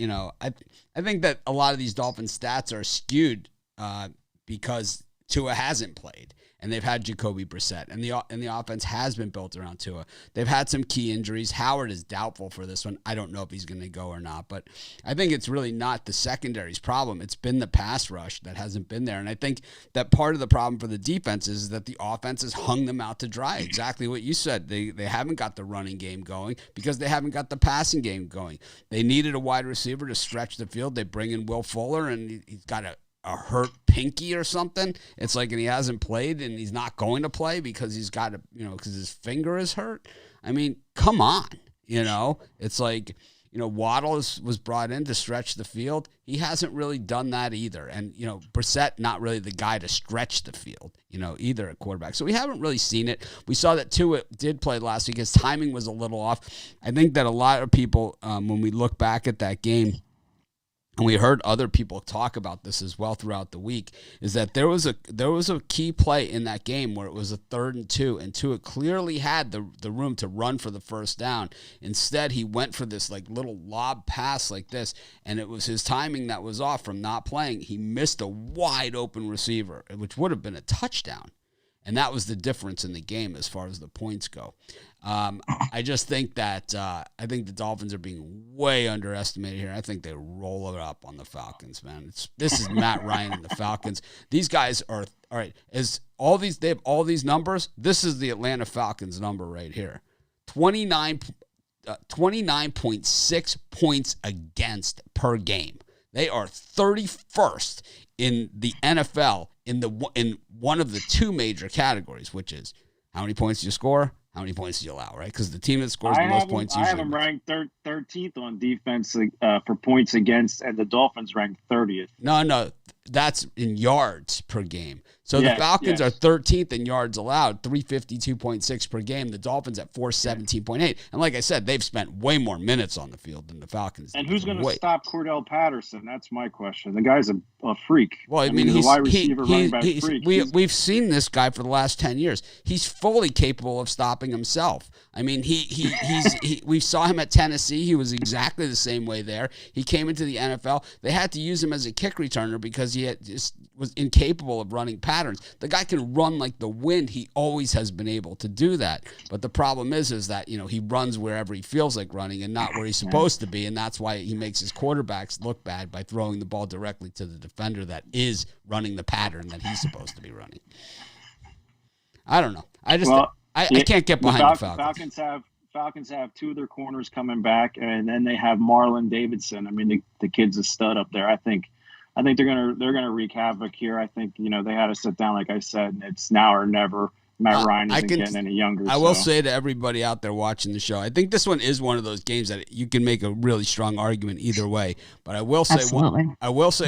think that a lot of these Dolphins stats are skewed because Tua hasn't played. And they've had Jacoby Brissett, and the offense has been built around Tua. They've had some key injuries. Howard is doubtful for this one. I don't know if he's going to go or not, but I think it's really not the secondary's problem. It's been the pass rush that hasn't been there, and I think that part of the problem for the defense is that the offense has hung them out to dry. Exactly what you said. They haven't got the running game going because they haven't got the passing game going. They needed a wide receiver to stretch the field. They bring in Will Fuller, and he's got a hurt pinky or something. It's like, and he hasn't played and he's not going to play because he's got because his finger is hurt. I mean, come on, it's like, Waddle was brought in to stretch the field. He hasn't really done that either. And, Brissett, not really the guy to stretch the field, either at quarterback. So we haven't really seen it. We saw that Tua did play last week. His timing was a little off. I think that a lot of people, when we look back at that game, and we heard other people talk about this as well throughout the week, is that there was a key play in that game where it was a 3rd and 2, and Tua clearly had the room to run for the first down. Instead, he went for this little lob pass like this, and it was his timing that was off from not playing. He missed a wide open receiver, which would have been a touchdown. And that was the difference in the game as far as the points go. I just think that I think the Dolphins are being way underestimated here. I think they roll it up on the Falcons, man. This is Matt Ryan and the Falcons. These guys are all right. They have all these numbers. This is the Atlanta Falcons number right here. 29.6 points against per game. They are 31st in the NFL in one of the 2 major categories, which is how many points do you score, how many points do you allow, right? Because the team that scores the most points usually.
I have them ranked 13th on defense for points against, and the Dolphins ranked 30th.
No, that's in yards per game. So the Falcons are 13th in yards allowed, 352.6 per game. The Dolphins at 417.8. And like I said, they've spent way more minutes on the field than the Falcons.
And who's going to stop Cordell Patterson? That's my question. The guy's a freak.
Well, I mean he's a wide receiver, running back freak. We've seen this guy for the last 10 years. He's fully capable of stopping himself. I mean, we saw him at Tennessee. He was exactly the same way there. He came into the NFL. They had to use him as a kick returner because just was incapable of running patterns. The guy can run like the wind. He always has been able to do that. But the problem is that, he runs wherever he feels like running and not where he's supposed to be. And that's why he makes his quarterbacks look bad by throwing the ball directly to the defender that is running the pattern that he's supposed to be running. I don't know. I can't get behind the Falcons.
Falcons have two of their corners coming back, and then they have Marlon Davidson. I mean, the kid's a stud up there. I think they're gonna wreak havoc here. I think they had to sit down, like I said, and it's now or never. Matt Ryan isn't getting any younger.
I will say to everybody out there watching the show, I think this one is one of those games that you can make a really strong argument either way. But I will say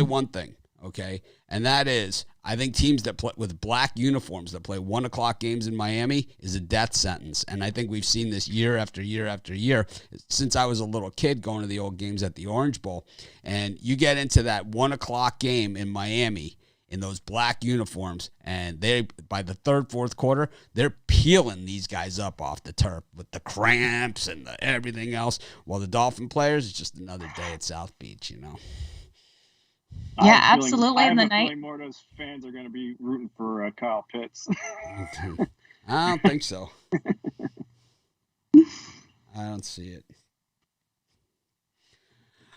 one thing, okay, and that is, I think teams that play with black uniforms that play 1 o'clock games in Miami is a death sentence. And I think we've seen this year after year after year since I was a little kid going to the old games at the Orange Bowl. And you get into that 1 o'clock game in Miami in those black uniforms, and they, by the third, fourth quarter, they're peeling these guys up off the turf with the cramps and everything else. While the Dolphin players, it's just another day at South Beach,
Yeah, absolutely.
I have a feeling more of those fans are going to be rooting for Kyle Pitts.
I don't think so. I don't see it.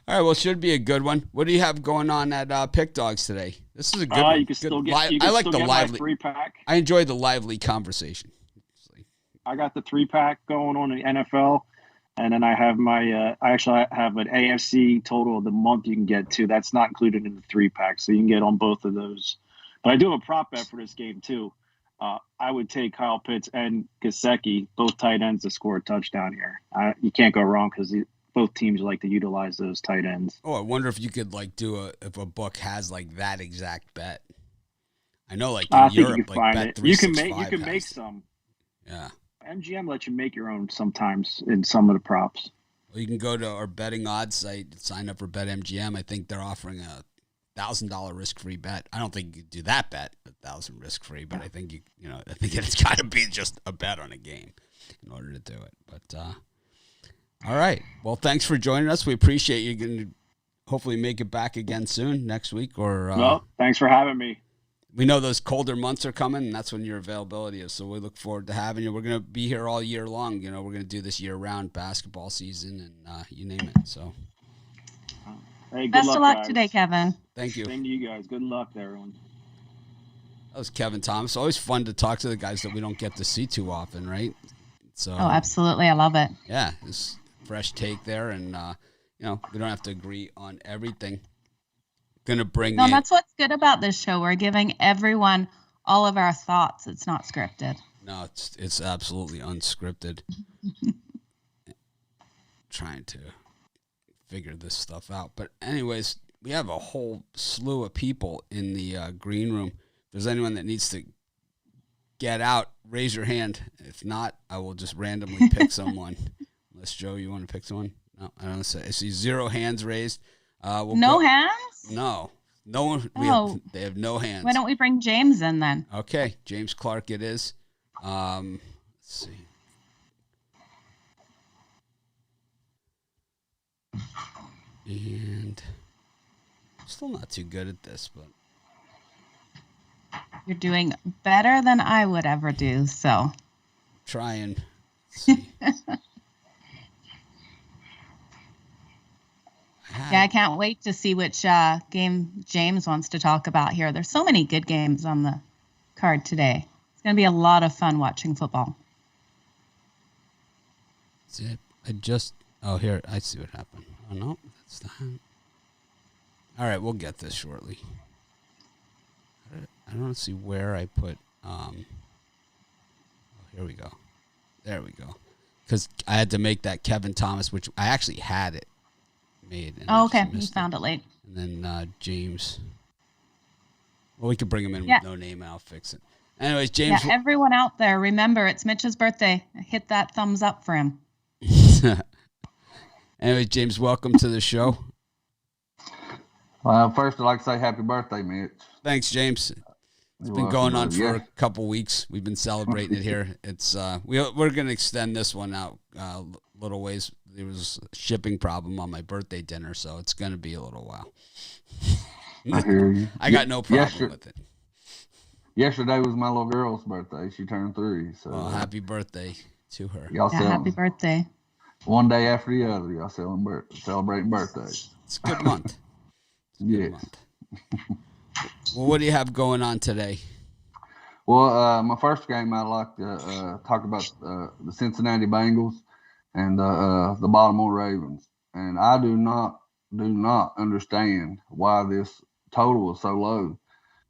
All right, well, it should be a good one. What do you have going on at Pick Dogs today? This is a good one.
You can still get, I like the lively 3-pack.
I enjoy the lively conversation.
I got the 3-pack going on in the NFL. And then I have I actually have an AFC total of the month you can get to. That's not included in the 3-pack, so you can get on both of those. But I do have a prop bet for this game, too. I would take Kyle Pitts and Gesicki, both tight ends, to score a touchdown here. You can't go wrong because both teams like to utilize those tight ends.
Oh, I wonder if you could, if a book has, that exact bet. I know, in Europe,
you can find it. You can make some.
Yeah.
MGM lets you make your own sometimes in some of the props.
Well, you can go to our betting odds site, sign up for BetMGM. I think they're offering a $1,000 risk-free bet. I don't think you do that bet, $1,000 risk-free, but I think I think it's got to be just a bet on a game in order to do it. But all right. Well, thanks for joining us. We appreciate you. Going to hopefully make it back again soon next week or.
Thanks for having me.
We know those colder months are coming, and that's when your availability is. So we look forward to having you. We're going to be here all year long. We're going to do this year-round basketball season, and you name it. So,
hey,
best of luck
guys.
Today, Kevin.
Thank you.
Same to you guys. Good luck to everyone.
That was Kevin Thomas. Always fun to talk to the guys that we don't get to see too often, right? So.
Oh, absolutely. I love it.
Yeah, this fresh take there, and we don't have to agree on everything. Gonna bring in.
That's what's good about this show. We're giving everyone all of our thoughts. It's not scripted.
No, it's absolutely unscripted. Trying to figure this stuff out. But anyways, we have a whole slew of people in the green room. If there's anyone that needs to get out, raise your hand. If not, I will just randomly pick someone. Unless, Joe, you want to pick someone? No, I don't say. I see 0 hands raised.
No hands?
No one. They have no hands.
Why don't we bring James in then?
Okay, James Clark it is. Let's see. And I'm still not too good at this, but
you're doing better than I would ever do. So
try and see.
Yeah, I can't wait to see which game James wants to talk about here. There's so many good games on the card today. It's going to be a lot of fun watching football.
That's it. Here, I see what happened. Oh, no, that's the hand. All right, we'll get this shortly. I don't see where I put, here we go. There we go. Because I had to make that Kevin Thomas, which I actually had it made.
Okay. You found it late.
And then James. Well, we could bring him in with no name and I'll fix it. Anyways, James.
Yeah, everyone out there, remember, it's Mitch's birthday. Hit that thumbs up for him.
Anyways, James, welcome to the show.
Well, first, I'd like to say happy birthday, Mitch.
Thanks, James. It's been going on for a couple weeks. We've been celebrating it here. It's we're going to extend this one out a little ways. There was a shipping problem on my birthday dinner, so it's going to be a little while.
I hear you.
I got no problem with it.
Yesterday was my little girl's birthday. She turned 3. So
well, happy birthday to her.
Happy birthday.
One day after the other, y'all celebrating birthdays.
It's a good month.
Yeah.
Well, what do you have going on today?
Well, my first game, I'd like to talk about the Cincinnati Bengals and the Baltimore Ravens. And I do not understand why this total is so low.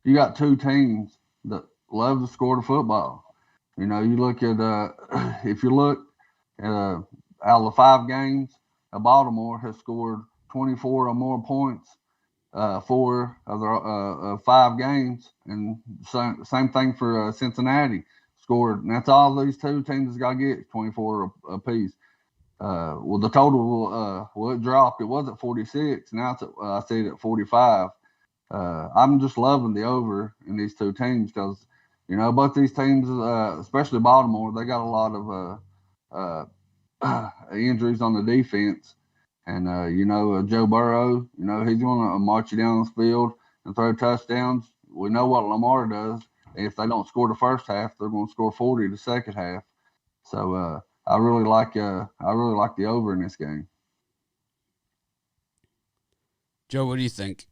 You got two teams that love to score the football. You know, you look at if you look at out of the 5 games, Baltimore has scored 24 or more points 4 of the 5 games, and same thing for Cincinnati scored. And that's all these two teams got to get 24 apiece. Well, the total it dropped. It was at 46. Now it's I see it at 45. I'm just loving the over in these two teams because, you know, both these teams, especially Baltimore, they got a lot of injuries on the defense. And, you know, Joe Burrow, you know, he's going to march you down the field and throw touchdowns. We know what Lamar does. If they don't score the first half, they're going to score 40 the second half. So I really like the over in this game.
Joe, what do you think?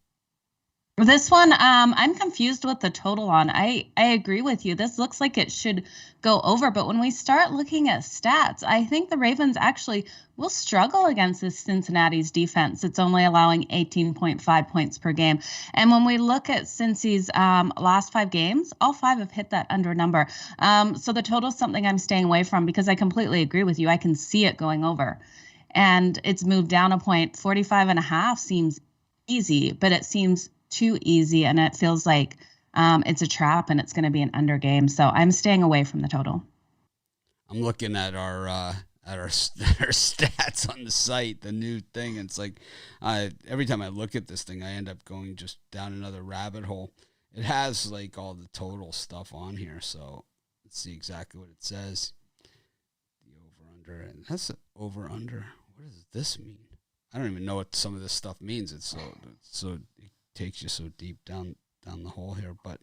This one, I'm confused with the total on. I agree with you. This looks like it should go over, but when we start looking at stats, I think the Ravens actually will struggle against this Cincinnati's defense. It's only allowing 18.5 points per game. And when we look at Cincy's last 5 games, all 5 have hit that under number. So the total is something I'm staying away from because I completely agree with you. I can see it going over. And it's moved down a point. 45.5 seems easy, but it seems too easy, and it feels like it's a trap and it's going to be an under game. So I'm staying away from the total.
I'm looking at our stats on the site, the new thing. It's like every time I look at this thing, I end up going just down another rabbit hole. It has like all the total stuff on here, so let's see exactly what it says. The over under, and that's the over under. What does this mean? I don't even know what some of this stuff means. It's so it takes you so deep down the hole here, but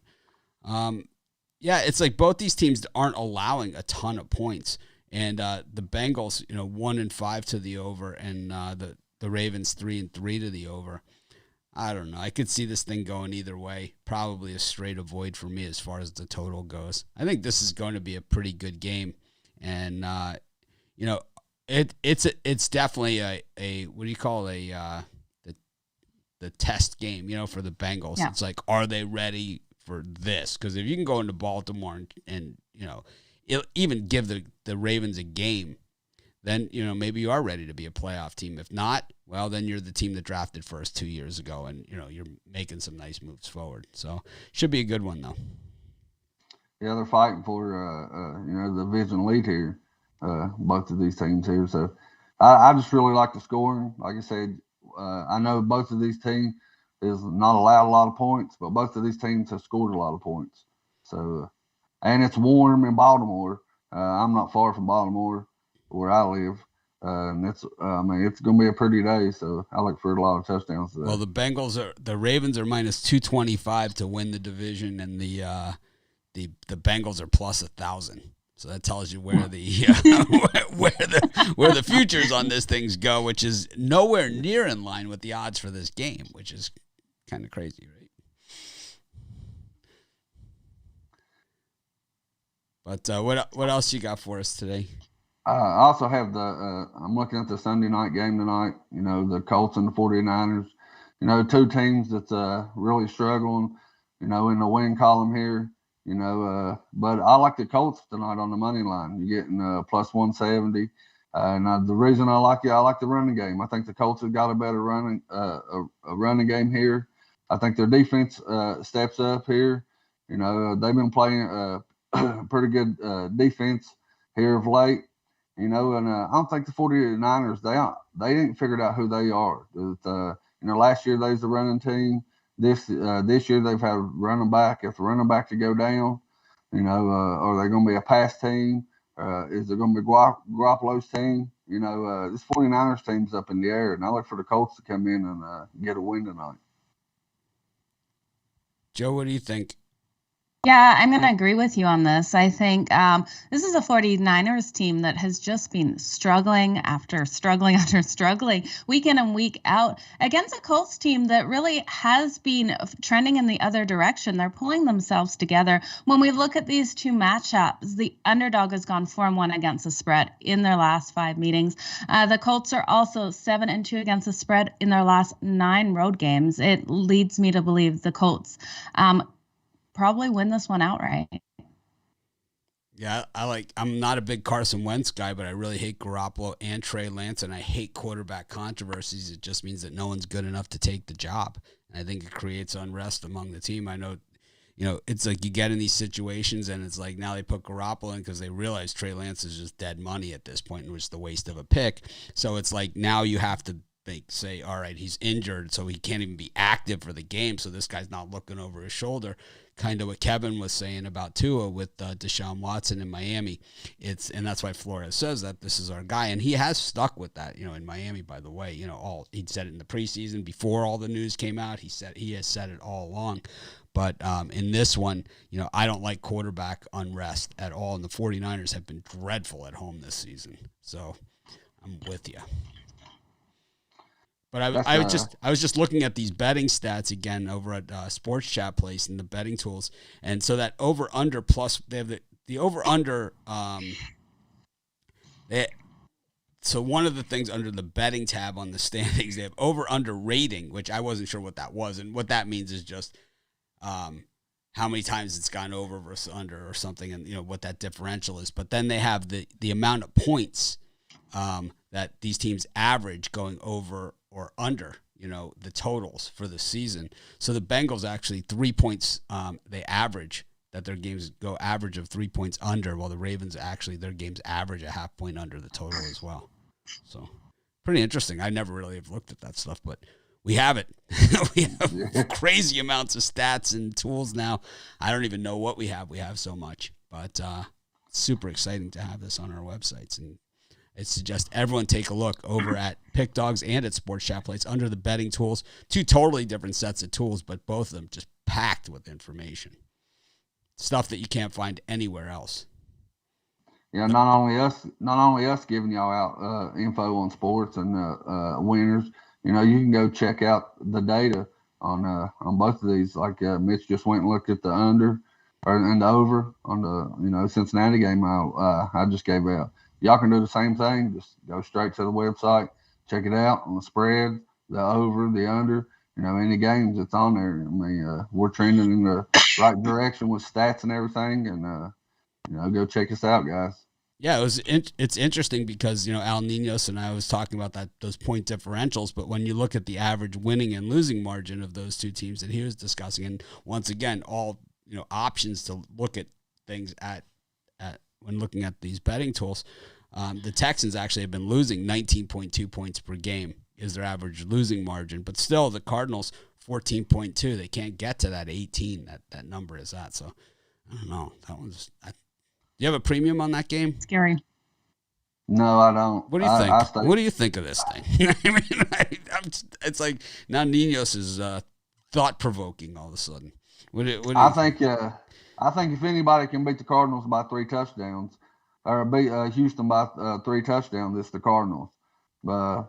yeah, it's like both these teams aren't allowing a ton of points, and the Bengals, you know, 1-5 to the over, and the Ravens 3-3 to the over. I don't know. I could see this thing going either way. Probably a straight avoid for me as far as the total goes. I think this is going to be a pretty good game, and you know, it's definitely a what do you call the test game, you know, for the Bengals. Yeah. It's like, are they ready for this? Because if you can go into Baltimore and you know, even give the Ravens a game, then, you know, maybe you are ready to be a playoff team. If not, well, then you're the team that drafted first 2 years ago, and, you know, you're making some nice moves forward. So should be a good one, though.
Yeah, they're fighting for, you know, the division lead here, both of these teams here. So I just really like the scoring. Like I said, I know both of these teams is not allowed a lot of points, but both of these teams have scored a lot of points. So, and it's warm in Baltimore. I'm not far from Baltimore, where I live, and it's going to be a pretty day. So I look for a lot of touchdowns today.
Well, the Ravens are minus 225 to win the division, and the Bengals are plus 1,000. So that tells you where the where the futures on this things go, which is nowhere near in line with the odds for this game, which is kind of crazy, right? But what else you got for us today?
I also have I'm looking at the Sunday night game tonight. You know, the Colts and the 49ers. You know, two teams that's really struggling, you know, in the win column here. You know, but I like the Colts tonight on the money line. You're getting plus 170. And the reason I like the running game. I think the Colts have got a better running game here. I think their defense steps up here. You know, they've been playing pretty good defense here of late. You know, and I don't think the 49ers, they didn't figure out who they are. You know, last year they was the running team. This year they've had a running back. If the running back to go down, you know, are they going to be a pass team? Is there going to be Garoppolo's team? You know, this 49ers team's up in the air, and I look for the Colts to come in and get a win tonight.
Joe, what do you think?
Yeah, I'm going to agree with you on this. I think this is a 49ers team that has just been struggling after struggling after struggling week in and week out against a Colts team that really has been trending in the other direction. They're pulling themselves together. When we look at these two matchups, the underdog has gone 4-1 against the spread in their last 5 meetings. The Colts are also 7-2 against the spread in their last 9 road games. It leads me to believe the Colts probably win this one outright.
Yeah, I'm not a big Carson Wentz guy, but I really hate Garoppolo and Trey Lance, and I hate quarterback controversies. It just means that no one's good enough to take the job. And I think it creates unrest among the team. I know, it's like you get in these situations, and it's like now they put Garoppolo in because they realize Trey Lance is just dead money at this point, and was the waste of a pick. So it's like now you have to say, all right, he's injured, so he can't even be active for the game, so this guy's not looking over his shoulder. Kind of what Kevin was saying about Tua with Deshaun Watson in Miami. And that's why Flores says that this is our guy, and he has stuck with that. In Miami, by the way, he said it in the preseason before all the news came out. He has said it all along. But in this one, I don't like quarterback unrest at all, and the 49ers have been dreadful at home this season. So I'm with you. But I was just looking at these betting stats again over at Sports Chat Place and the betting tools, and so that over under plus they have the over under. So one of the things under the betting tab on the standings, they have over under rating, which I wasn't sure what that was, and what that means is just how many times it's gone over versus under or something, and what that differential is. But then they have the amount of points that these teams average going over or under, the totals for the season. So the Bengals actually 3 points, they average that their games go average of 3 points under, while the Ravens actually their games average a half point under the total as well. So pretty interesting. I never really have looked at that stuff, but we have it. We have crazy amounts of stats and tools now. I don't even know what we have. We have so much, but super exciting to have this on our websites, and I suggest everyone take a look over at Pick Dogs and at Sports Chat Plates under the betting tools. 2 totally different sets of tools, but both of them just packed with information. Stuff that you can't find anywhere else.
Yeah, not only us giving y'all out info on sports and winners. You can go check out the data on both of these. Like Mitch just went and looked at the under and the over on the Cincinnati game I just gave out. Y'all can do the same thing. Just go straight to the website, check it out on the spread, the over, the under. Any games that's on there. I mean, we're trending in the right direction with stats and everything. And go check us out, guys.
Yeah, it's interesting because Al Ninos and I was talking about those point differentials, but when you look at the average winning and losing margin of those two teams that he was discussing, and once again, all options to look at things at when looking at these betting tools, the Texans actually have been losing 19.2 points per game is their average losing margin, but still the Cardinals 14.2. They can't get to that 18. That number is that. So I don't know. Do you have a premium on that game?
Scary.
No, I don't.
What do you think? What do you think of this thing? I mean, it's like now Ninos is thought provoking all of a sudden. What do you
think? I think if anybody can beat the Cardinals by 3 touchdowns, or beat Houston by 3 touchdowns, it's the Cardinals. The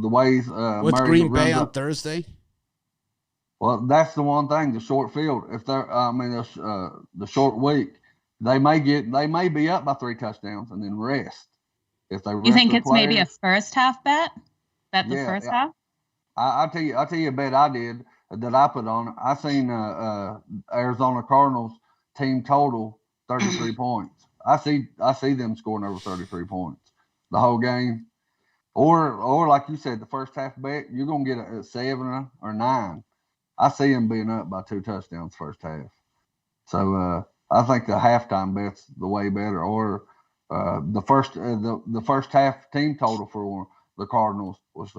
ways
what's
Murray
Green Bay on Thursday?
Well, that's the one thing. The short field. If they're, the short week, they may be up by 3 touchdowns and then rest. If they
you think it's
players,
maybe a first half bet? Bet the first half.
I'll tell you a bet I did that I put on. I seen Arizona Cardinals team total 33 points. I see them scoring over 33 points the whole game, or like you said, the first half bet you're gonna get a 7 or 9. I see them being up by 2 touchdowns first half. So I think the halftime bet's the way better, or the first half team total for the Cardinals was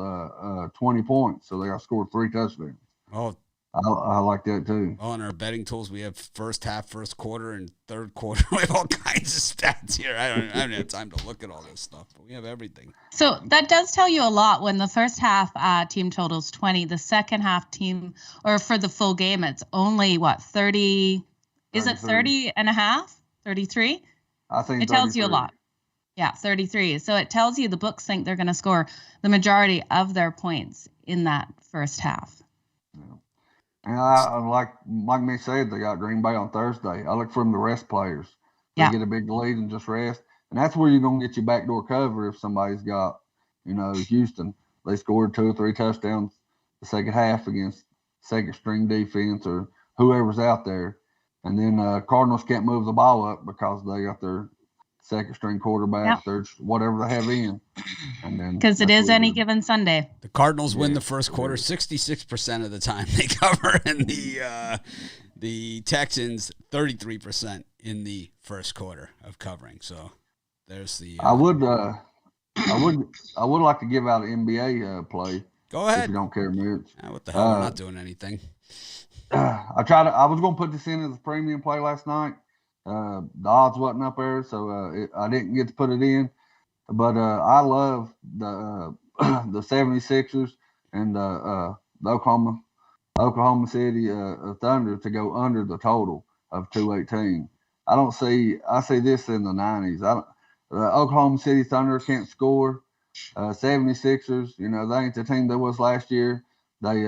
20 points, so they got scored 3 touchdowns.
Oh,
I like that too.
Well, in our betting tools, we have first half, first quarter, and third quarter. We have all kinds of stats here. I don't have time to look at all this stuff, but we have everything.
So that does tell you a lot. When the first half team totals 20, the second half team, or for the full game, it's only 30? Is it 30 and a half? 33?
I think
it tells you a lot. Yeah, 33. So it tells you the books think they're going to score the majority of their points in that first half.
Yeah. And I like me said, they got Green Bay on Thursday. I look for them to rest players. They get a big lead and just rest. And that's where you're going to get your backdoor cover if somebody's got, Houston. They scored 2 or 3 touchdowns the second half against second string defense or whoever's out there. And then Cardinals can't move the ball up because they got their second string quarterback, third, whatever they have in. And then
because it is any given Sunday.
The Cardinals win the first quarter 66% of the time they cover, and the Texans 33% in the first quarter of covering. So there's the.
I would like to give out an NBA play.
Go ahead.
If you don't care, Mitch.
What the hell? We're not doing anything.
I was going to put this in as a premium play last night. The odds wasn't up there, so I didn't get to put it in. But I love the 76ers and the Oklahoma City Thunder to go under the total of 218. I see this in the 90s. The Oklahoma City Thunder can't score. 76ers, they ain't the team that was last year. They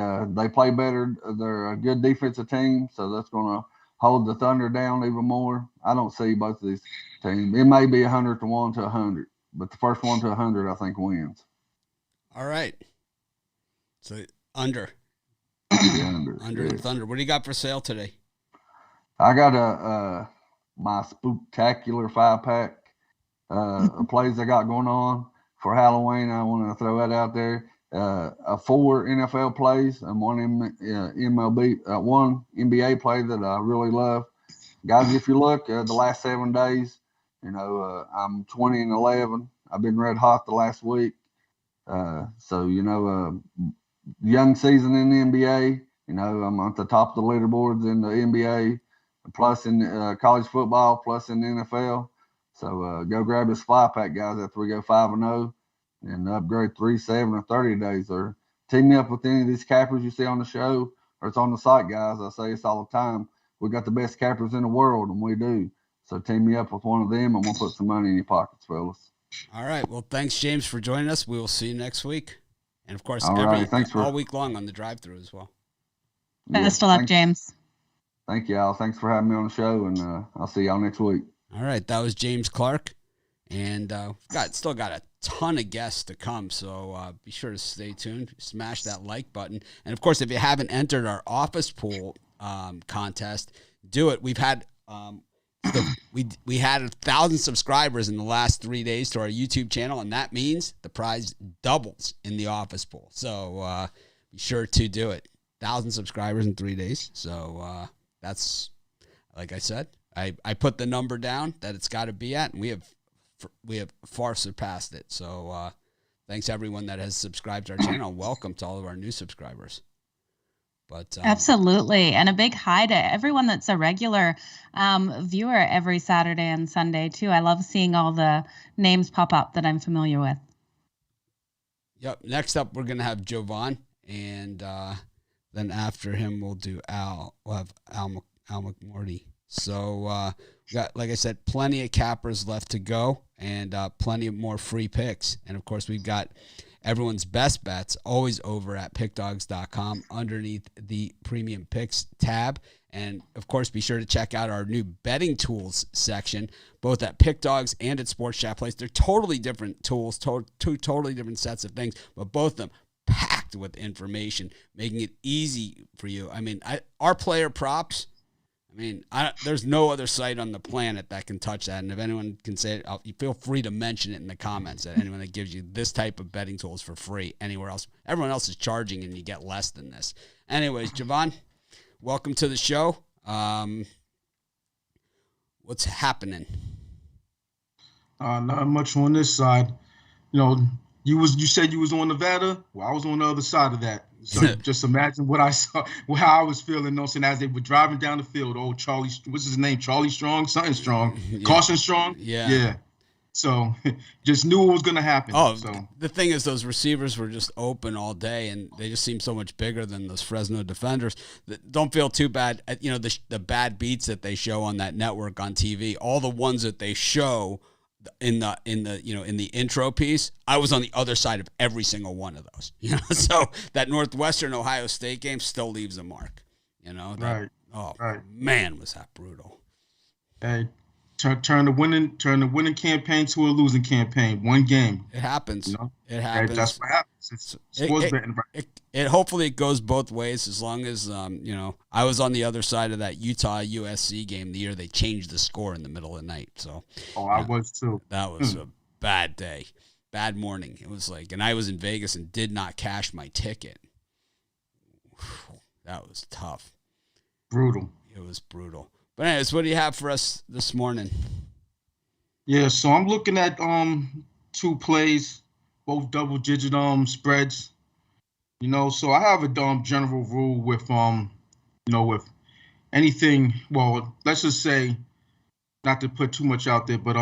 play better. They're a good defensive team, so that's going to hold the Thunder down even more. I don't see both of these teams. It may be 100 to 1 to 100, but the first 1 to 100, I think, wins.
All right. So under. Under the Thunder. What do you got for sale today?
I got my spectacular 5-pack plays I got going on for Halloween. I want to throw that out there. 4 NFL plays and one one NBA play that I really love. Guys, if you look the last 7 days, I'm 20-11. I've been red hot the last week. So young season in the NBA. I'm at the top of the leaderboards in the NBA, plus in college football, plus in the NFL. So go grab this 5-pack, guys, after we go 5-0. And upgrade 3, 7, or 30 days, or team me up with any of these cappers you see on the show, or it's on the site, guys. I say this all the time. We got the best cappers in the world, and we do. So team me up with one of them, and we'll put some money in your pockets, fellas.
All right. Well, thanks, James, for joining us. We will see you next week. And, of course, all week long on the drive-thru as well.
Best of luck, James.
Thank you, Al. Thanks for having me on the show, and I'll see y'all next week.
All right. That was James Clark. And still got a ton of guests to come, so be sure to stay tuned. Smash that like button. And, of course, if you haven't entered our office pool contest, do it. We've had we had 1,000 subscribers in the last 3 days to our YouTube channel, and that means the prize doubles in the office pool. So be sure to do it. 1,000 subscribers in 3 days. So that's, like I said, I put the number down that it's got to be at, and we have far surpassed it. So thanks everyone that has subscribed to our channel. Welcome to all of our new subscribers. But
absolutely. And a big hi to everyone that's a regular viewer every Saturday and Sunday too. I love seeing all the names pop up that I'm familiar with.
Yep. Next up, we're going to have Jovan, and then after him, we'll do Al. We'll have Al McMorty. So we got, like I said, plenty of cappers left to go, and plenty of more free picks. And, of course, we've got everyone's best bets always over at pickdogs.com underneath the premium picks tab. And, of course, be sure to check out our new betting tools section, both at PickDogs and at Sports Chat Place. They're totally different tools, two totally different sets of things, but both of them packed with information, making it easy for you. I mean, our player props, there's no other site on the planet that can touch that. And if anyone can say it, you feel free to mention it in the comments. That anyone that gives you this type of betting tools for free anywhere else, everyone else is charging, and you get less than this. Anyways, Jovan, welcome to the show. What's happening?
Not much on this side. You said you was on Nevada. Well, I was on the other side of that. So just imagine what I saw, how I was feeling, as they were driving down the field. Oh, Charlie, what's his name? Charlie Strong, something Strong, Caution Strong. Yeah. So just knew it was going to happen.
Oh,
so
the thing is, those receivers were just open all day, and they just seem so much bigger than those Fresno defenders. Don't feel too bad. The bad beats that they show on that network on TV, all the ones that they show in the intro piece, I was on the other side of every single one of those. So that Northwestern Ohio State game still leaves a mark.
Right.
Man, was that brutal.
Hey. Turn the winning campaign to a losing campaign. One game.
It happens. It happens.
That's what happens. It's sports betting.
It hopefully it goes both ways, as long as I was on the other side of that Utah USC game the year they changed the score in the middle of the night. So
I was too.
That was a bad day, bad morning. It was like, and I was in Vegas and did not cash my ticket. That was tough.
Brutal.
It was brutal. But anyways, what do you have for us this morning?
Yeah, so I'm looking at two plays, both double-digit spreads. So I have a general rule with with anything. Well, let's just say, not to put too much out there, but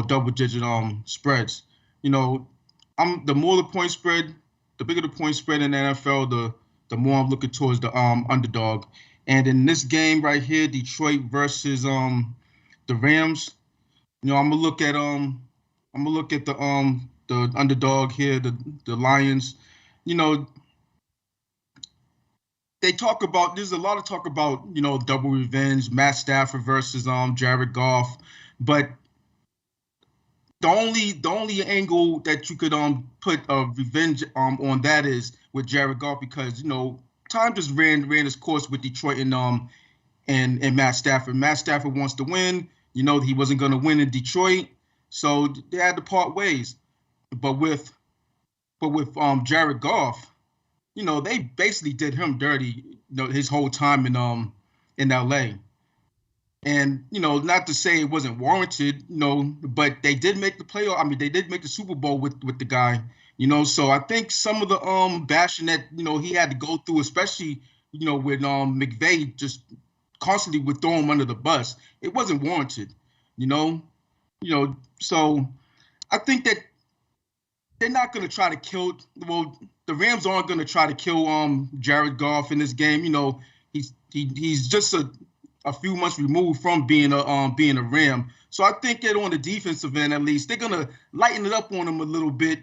double-digit spreads. I'm the more the point spread, the bigger the point spread in the NFL, the more I'm looking towards the underdog. And in this game right here, Detroit versus the Rams, I'm gonna look at the underdog here, the Lions. They talk about, there's a lot of talk about double revenge, Matt Stafford versus Jared Goff, but the only angle that you could put a revenge on that is with Jared Goff, because time just ran its course with Detroit and Matt Stafford. Matt Stafford wants to win. He wasn't going to win in Detroit, so they had to part ways. But with Jared Goff, they basically did him dirty. His whole time in LA. And not to say it wasn't warranted, but they did make the playoff. I mean, they did make the Super Bowl with the guy. So I think some of the bashing that he had to go through, especially with McVay just constantly would throw him under the bus, it wasn't warranted. So I think that they're not going to try to kill. Well, the Rams aren't going to try to kill Jared Goff in this game. He's just a few months removed from being a Ram. So I think that on the defensive end, at least, they're going to lighten it up on him a little bit.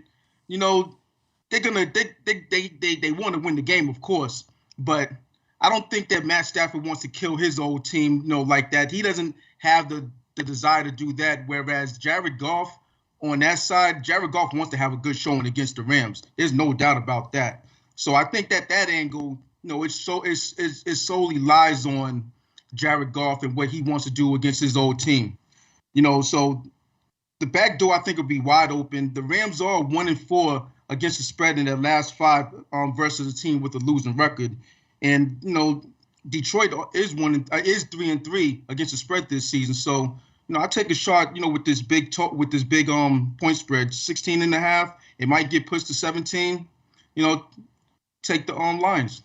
They're gonna they want to win the game, of course, but I don't think that Matt Stafford wants to kill his old team, like that. He doesn't have the desire to do that. Whereas Jared Goff, on that side, Jared Goff wants to have a good showing against the Rams. There's no doubt about that. So I think that angle, it solely lies on Jared Goff and what he wants to do against his old team. So the back door, I think, will be wide open. The Rams are 1-4 against the spread in their last 5 versus a team with a losing record. And, Detroit is 3-3 against the spread this season. So, I take a shot, with this big point spread, 16.5. It might get pushed to 17. Take the Lions.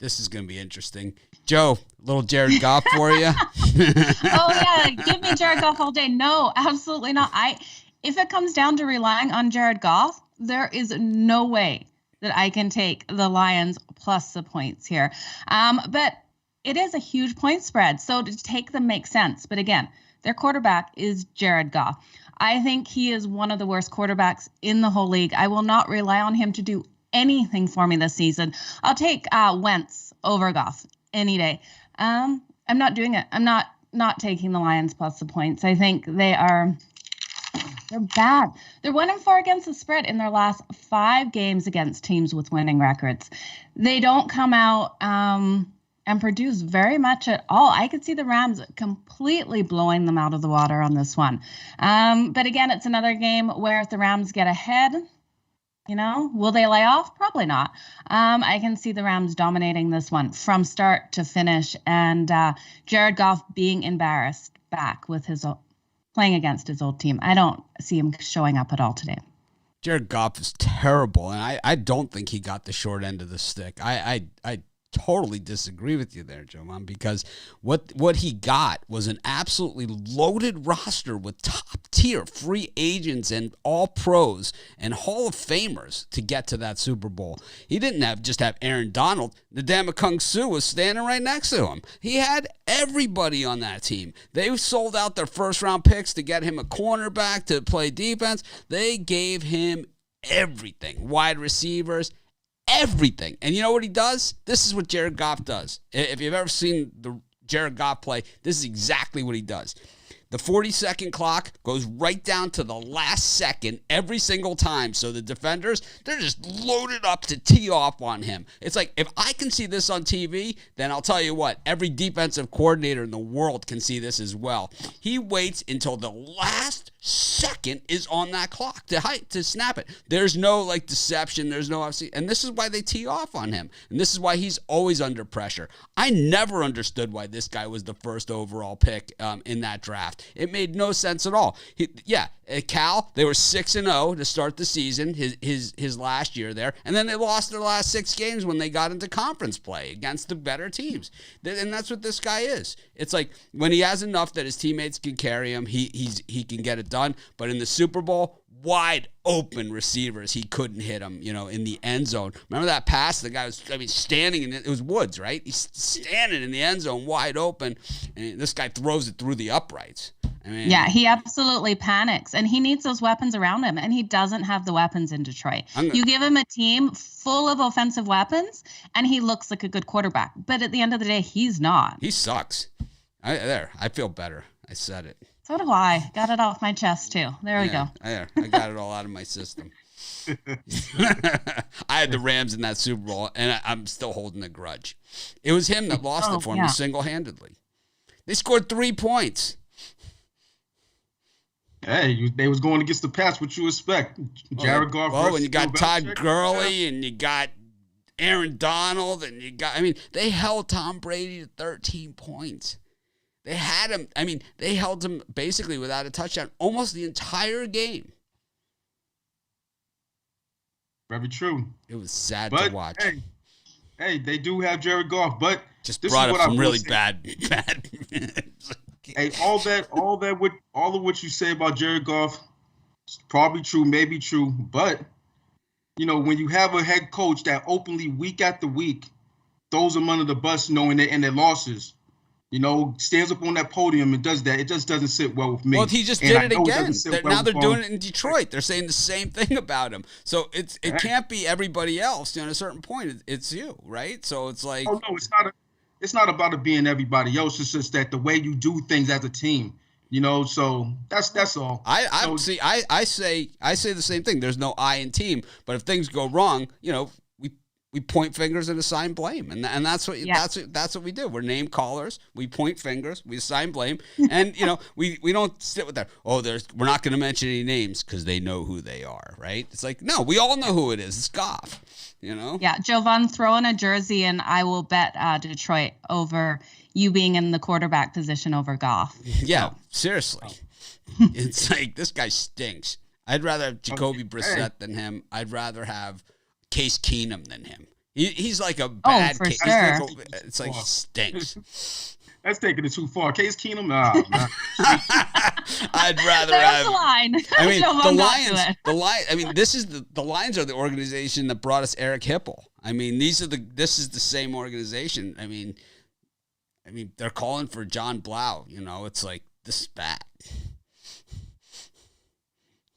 This is going to be interesting. Joe, little Jared Goff for you.
Oh, yeah. Give me Jared Goff all day. No, absolutely not. If it comes down to relying on Jared Goff, there is no way that I can take the Lions plus the points here. But it is a huge point spread, so to take them makes sense. But again, their quarterback is Jared Goff. I think he is one of the worst quarterbacks in the whole league. I will not rely on him to do anything for me this season. I'll take Wentz over Goff any day. I'm not doing it. I'm not taking the Lions plus the points. I think they're bad. They're 1-4 against the spread in their last 5 games against teams with winning records. They don't come out and produce very much at all. I could see the Rams completely blowing them out of the water on this one. But again, it's another game where if the Rams get ahead, will they lay off? Probably not. I can see the Rams dominating this one from start to finish, and Jared Goff being embarrassed back with his playing against his old team. I don't see him showing up at all today.
Jared Goff is terrible, and I don't think he got the short end of the stick. I totally disagree with you there, Jovan, because what he got was an absolutely loaded roster with top-tier free agents and all pros and Hall of Famers to get to that Super Bowl. He didn't just have Aaron Donald. Ndamukong Suh was standing right next to him. He had everybody on that team. They sold out their first-round picks to get him a cornerback to play defense. They gave him everything, wide receivers, everything. And you know what he does? This is what Jared Goff does. If you've ever seen the Jared Goff play, this is exactly what he does. The 40-second clock goes right down to the last second every single time. So the defenders, they're just loaded up to tee off on him. It's like, if I can see this on TV, then I'll tell you what, every defensive coordinator in the world can see this as well. He waits until the last second is on that clock to snap it. There's no deception. There's no obviously, and this is why they tee off on him. And this is why he's always under pressure. I never understood why this guy was the first overall pick in that draft. It made no sense at all. At Cal, they were 6-0 to start the season, his last year there, and then they lost their last 6 games when they got into conference play against the better teams. And that's what this guy is. It's like when he has enough that his teammates can carry him, he can get it done. But in the Super Bowl, wide open receivers, he couldn't hit him, in the end zone. Remember that pass? The guy was, standing in it was Woods, right? He's standing in the end zone wide open, and this guy throws it through the uprights.
Yeah, he absolutely panics, and he needs those weapons around him, and he doesn't have the weapons in Detroit. You give him a team full of offensive weapons, and he looks like a good quarterback. But at the end of the day, he's not.
He sucks. I feel better. I said it.
So do I. Got it off my chest, too. There we go.
I got it all out of my system. I had the Rams in that Super Bowl, and I'm still holding a grudge. It was him that lost it for me single-handedly. They scored 3 points.
Hey, they was going against the pass. What you expect? Jared Goff.
Oh, and you got Todd Gurley, and you got Aaron Donald, and they held Tom Brady to 13 points. They had him. They held him basically without a touchdown almost the entire game.
Very true.
It was sad to watch.
Hey, they do have Jared Goff, but
just brought up some really bad.
Hey, all of what you say about Jared Goff is probably true, maybe true, but when you have a head coach that openly week after week throws them under the bus, knowing and their losses, stands up on that podium and does that, it just doesn't sit well with me.
Well, he just did it again. Now they're doing it in Detroit. They're saying the same thing about him. So it can't be everybody else. At a certain point, it's you, right? So it's like,
oh no, it's not. It's not about it being everybody else. It's just that the way you do things as a team, So that's all.
I say the same thing. There's no I in team, but if things go wrong, we point fingers and assign blame, and that's what that's what we do. We're name callers. We point fingers. We assign blame, and we don't sit with that. Oh, we're not going to mention any names because they know who they are, right? It's like, no, we all know who it is. It's Goff.
Yeah, Jovan, throw in a jersey, and I will bet Detroit over you being in the quarterback position over Goff.
Yeah, seriously. It's like, this guy stinks. I'd rather have Jacoby Brissett than him. I'd rather have Case Keenum than him. He's like a bad case.
Sure.
It's like he stinks.
That's taking it too far. Case Keenum,
I'd rather
There's
have.
The line.
The Lions. The Lions are the organization that brought us Eric Hipple. This is the same organization. They're calling for John Blau. It's like, this is bad.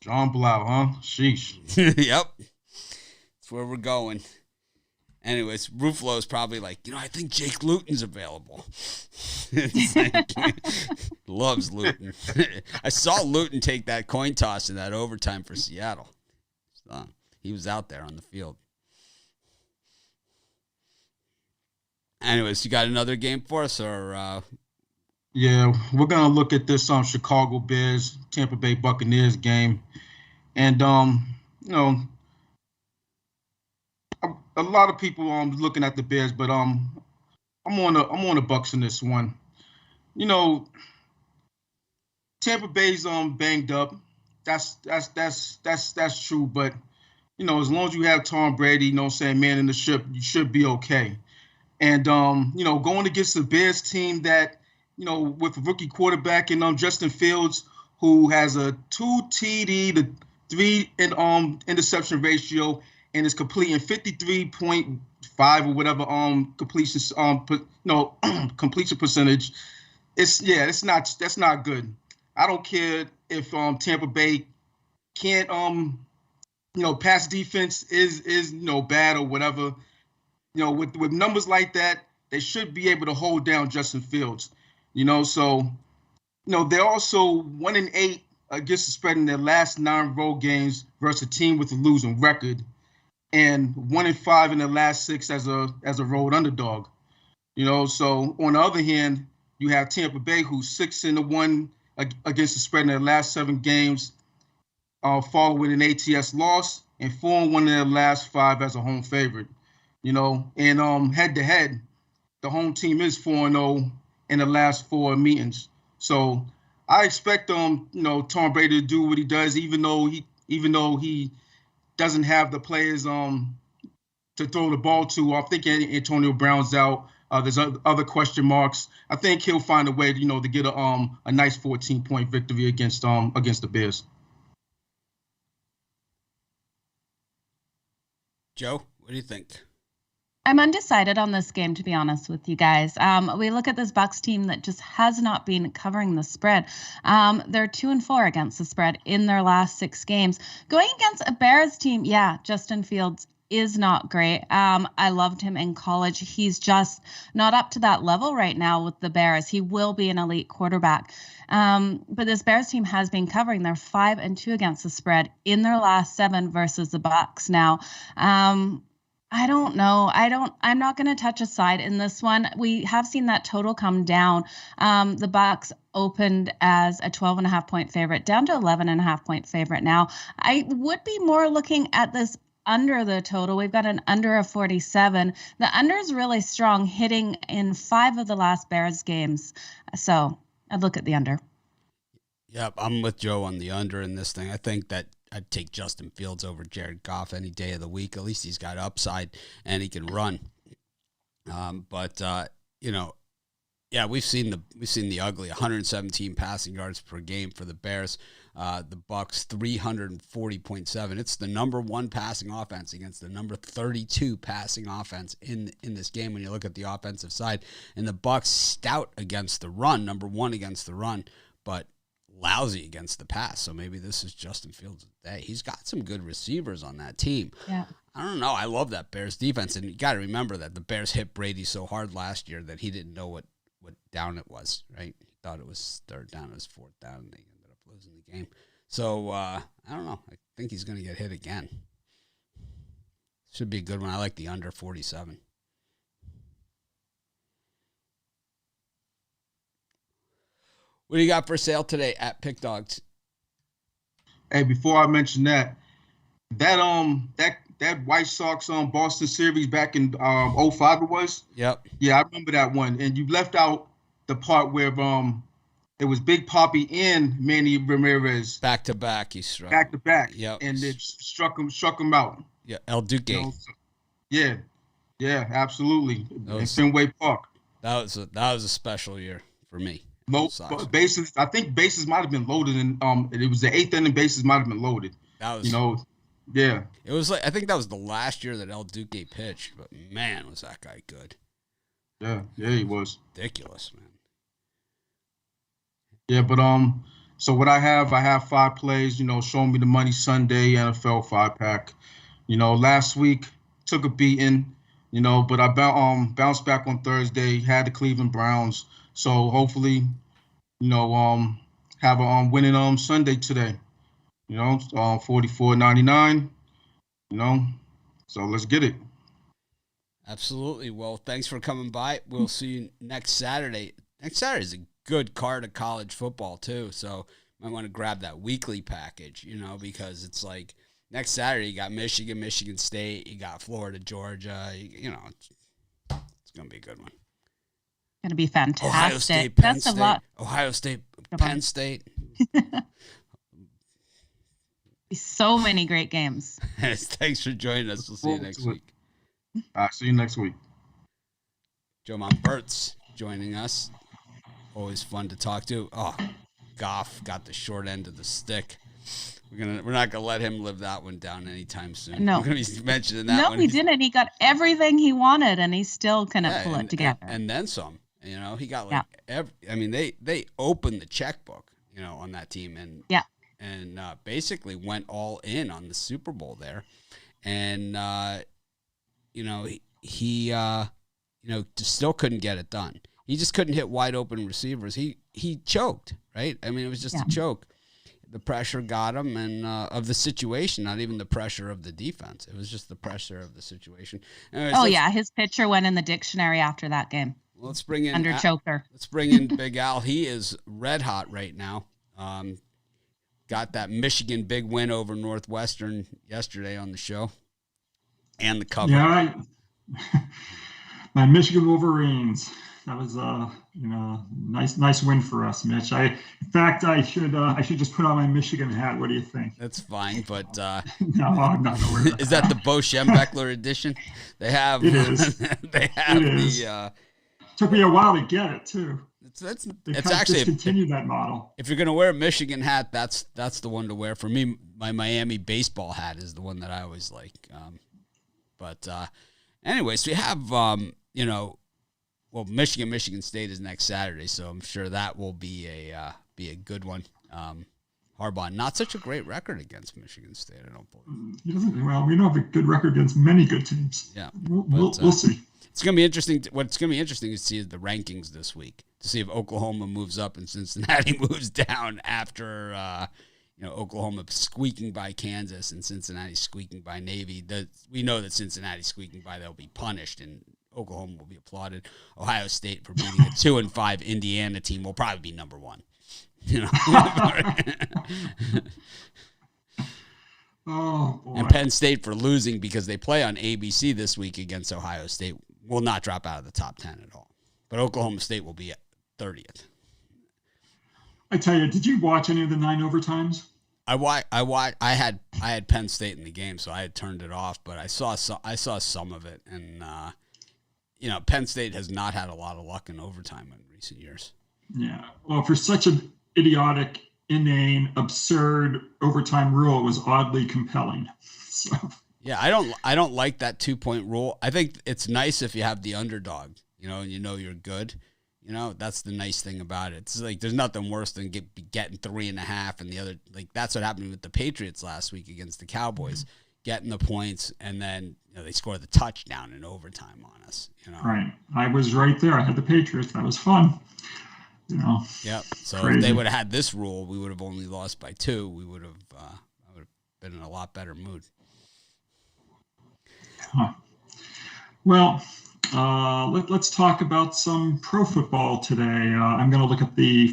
John Blau, huh? Sheesh.
Yep. That's where we're going. Anyways, Ruffalo's probably like, I think Jake Luton's available. Loves Luton. I saw Luton take that coin toss in that overtime for Seattle. So he was out there on the field. Anyways, you got another game for us, or?
Yeah, we're gonna look at this Chicago Bears, Tampa Bay Buccaneers game, and a lot of people looking at the Bears, but I'm on the Bucs in this one. Tampa Bay's banged up. that's true. But as long as you have Tom Brady, man in the ship, you should be okay. And going against the Bears team that with a rookie quarterback and Justin Fields, who has a 2 TD to 3 interception ratio and is completing 53.5 or whatever completion completion percentage. That's not good. I don't care if Tampa Bay can't pass defense is bad or whatever. With numbers like that, they should be able to hold down Justin Fields. So they're also 1-8 against the spread in their last 9 road games versus a team with a losing record, and 1-5 in their last 6 as a road underdog. So on the other hand, you have Tampa Bay, who's 6-1 against the spread in their last 7 games, following an ATS loss, and 4-1 in their last 5 as a home favorite. And head-to-head, the home team is 4-0 in the last 4 meetings. So I expect Tom Brady to do what he does, even though he doesn't have the players to throw the ball to. I think Antonio Brown's out. There's other question marks. I think he'll find a way to get a nice 14-point victory against the Bears.
Joe, what do you think?
I'm undecided on this game, to be honest with you guys. We look at this Bucs team that just has not been covering the spread. They're 2-4 against the spread in their last 6 games. Going against a Bears team, Justin Fields is not great. I loved him in college. He's just not up to that level right now with the Bears. He will be an elite quarterback. But this Bears team has been covering. They're 5-2 against the spread in their last 7 versus the Bucs. Now, I don't know. I'm not going to touch a side in this one. We have seen that total come down. The Bucs opened as a 12.5-point favorite, down to 11.5-point favorite now. I would be more looking at this under the total. We've got an under of 47. The under is really strong, hitting in 5 of the last Bears games. So I'd look at the under.
Yep, I'm with Joe on the under in this thing. I think that I'd take Justin Fields over Jared Goff any day of the week. At least he's got upside and he can run. We've seen the ugly 117 passing yards per game for the Bears. The Bucs 340.7. It's the number 1 passing offense against the number 32 passing offense in this game when you look at the offensive side. And the Bucs stout against the run, number 1 against the run, but lousy against the pass. So maybe this is Justin Fields' day. He's got some good receivers on that team.
Yeah.
I don't know. I love that Bears defense. And you got to remember that the Bears hit Brady so hard last year that he didn't know what down it was, right? He thought it was 3rd down. It was 4th down, and they ended up losing the game. So, I don't know. I think he's going to get hit again. Should be a good one. I like the under 47. What do you got for sale today at Pick Dogs?
Hey, before I mention that White Sox Boston series back in 05 it was?
Yep.
Yeah, I remember that one. And you left out the part where it was Big Papi and Manny Ramirez.
Back to back, he struck.
Back to back.
Yep.
And it struck him out.
Yeah, El Duque.
Yeah, absolutely. In Fenway Park.
That was a special year for me.
Bases. I think bases might have been loaded, and it was the 8th inning. Bases might have been loaded.
That was,
yeah.
It was I think that was the last year that El Duque pitched, but man, was that guy good.
Yeah, he was
ridiculous, man.
Yeah, but so what I have 5 plays. Show me the money Sunday NFL 5-pack. Last week took a beating. But I bounced back on Thursday. Had the Cleveland Browns. So hopefully, have a winning Sunday today. 44.99. So let's get it.
Absolutely. Well, thanks for coming by. We'll see you next Saturday. Next Saturday is a good card of college football too. So might want to grab that weekly package, because it's like next Saturday you got Michigan, Michigan State, you got Florida, Georgia. It's gonna be a good one.
Going to be fantastic.
Ohio State, Penn
That's
State.
a lot.
Ohio State, Penn State.
So many great games.
Thanks for joining us. We'll see you next week.
All right, see you next week.
Joe Montbert's joining us. Always fun to talk to. Oh, Goff got the short end of the stick. We're not gonna let him live that one down anytime soon.
No,
we're gonna be mentioning that.
No,
one.
he didn't. He got everything he wanted, and he still couldn't pull it together.
And then some. He got they opened the checkbook, on that team, and basically went all in on the Super Bowl there, and he still couldn't get it done. He just couldn't hit wide open receivers. He choked, right? I mean, it was just a choke. The pressure got him, and of the situation, not even the pressure of the defense. It was just the pressure of the situation. Anyways,
his picture went in the dictionary after that game.
Let's bring in
under choker.
Let's bring in Big Al. He is red hot right now. Got that Michigan big win over Northwestern yesterday on the show, and the cover.
Yeah, my Michigan Wolverines. That was nice win for us, Mitch. I should just put on my Michigan hat. What do you think?
That's fine, but
no, I'm not worried.
Is that the Bo Schembechler edition? They have.
It is.
They have
Took me a while to get it too.
It's
actually continue that model.
If you're gonna wear a Michigan hat, that's the one to wear. For me, my Miami baseball hat is the one that I always like. Anyways, we have Michigan State is next Saturday, so I'm sure that will be a good one. Harbaugh, not such a great record against Michigan State, I don't believe.
He doesn't. Well, we don't have a good record against many good teams.
Yeah,
we'll see.
It's going to be interesting. What's going to be interesting is to see the rankings this week, to see if Oklahoma moves up and Cincinnati moves down after Oklahoma squeaking by Kansas and Cincinnati squeaking by Navy. We know that Cincinnati squeaking by, they'll be punished, and Oklahoma will be applauded. Ohio State for beating a 2-5 Indiana team will probably be number one.
Oh, boy.
And Penn State for losing because they play on ABC this week against Ohio State will not drop out of the top 10 at all. But Oklahoma State will be at 30th.
I tell you, did you watch any of the 9 overtimes?
I had Penn State in the game, so I had turned it off. But I saw some of it, and Penn State has not had a lot of luck in overtime in recent years.
Yeah, well, for such an idiotic, inane, absurd overtime rule, it was oddly compelling. So.
Yeah, I don't like that 2-point rule. I think it's nice if you have the underdog, and you're good. That's the nice thing about it. It's like there's nothing worse than getting 3.5 and the other. Like that's what happened with the Patriots last week against the Cowboys, getting the points and then they score the touchdown in overtime on us.
Right. I was right there. I had the Patriots. That was fun.
Yep. So
crazy.
If they would have had this rule, we would have only lost by 2. I would have been in a lot better mood.
Huh. Well, let's talk about some pro football today. I'm going to look at the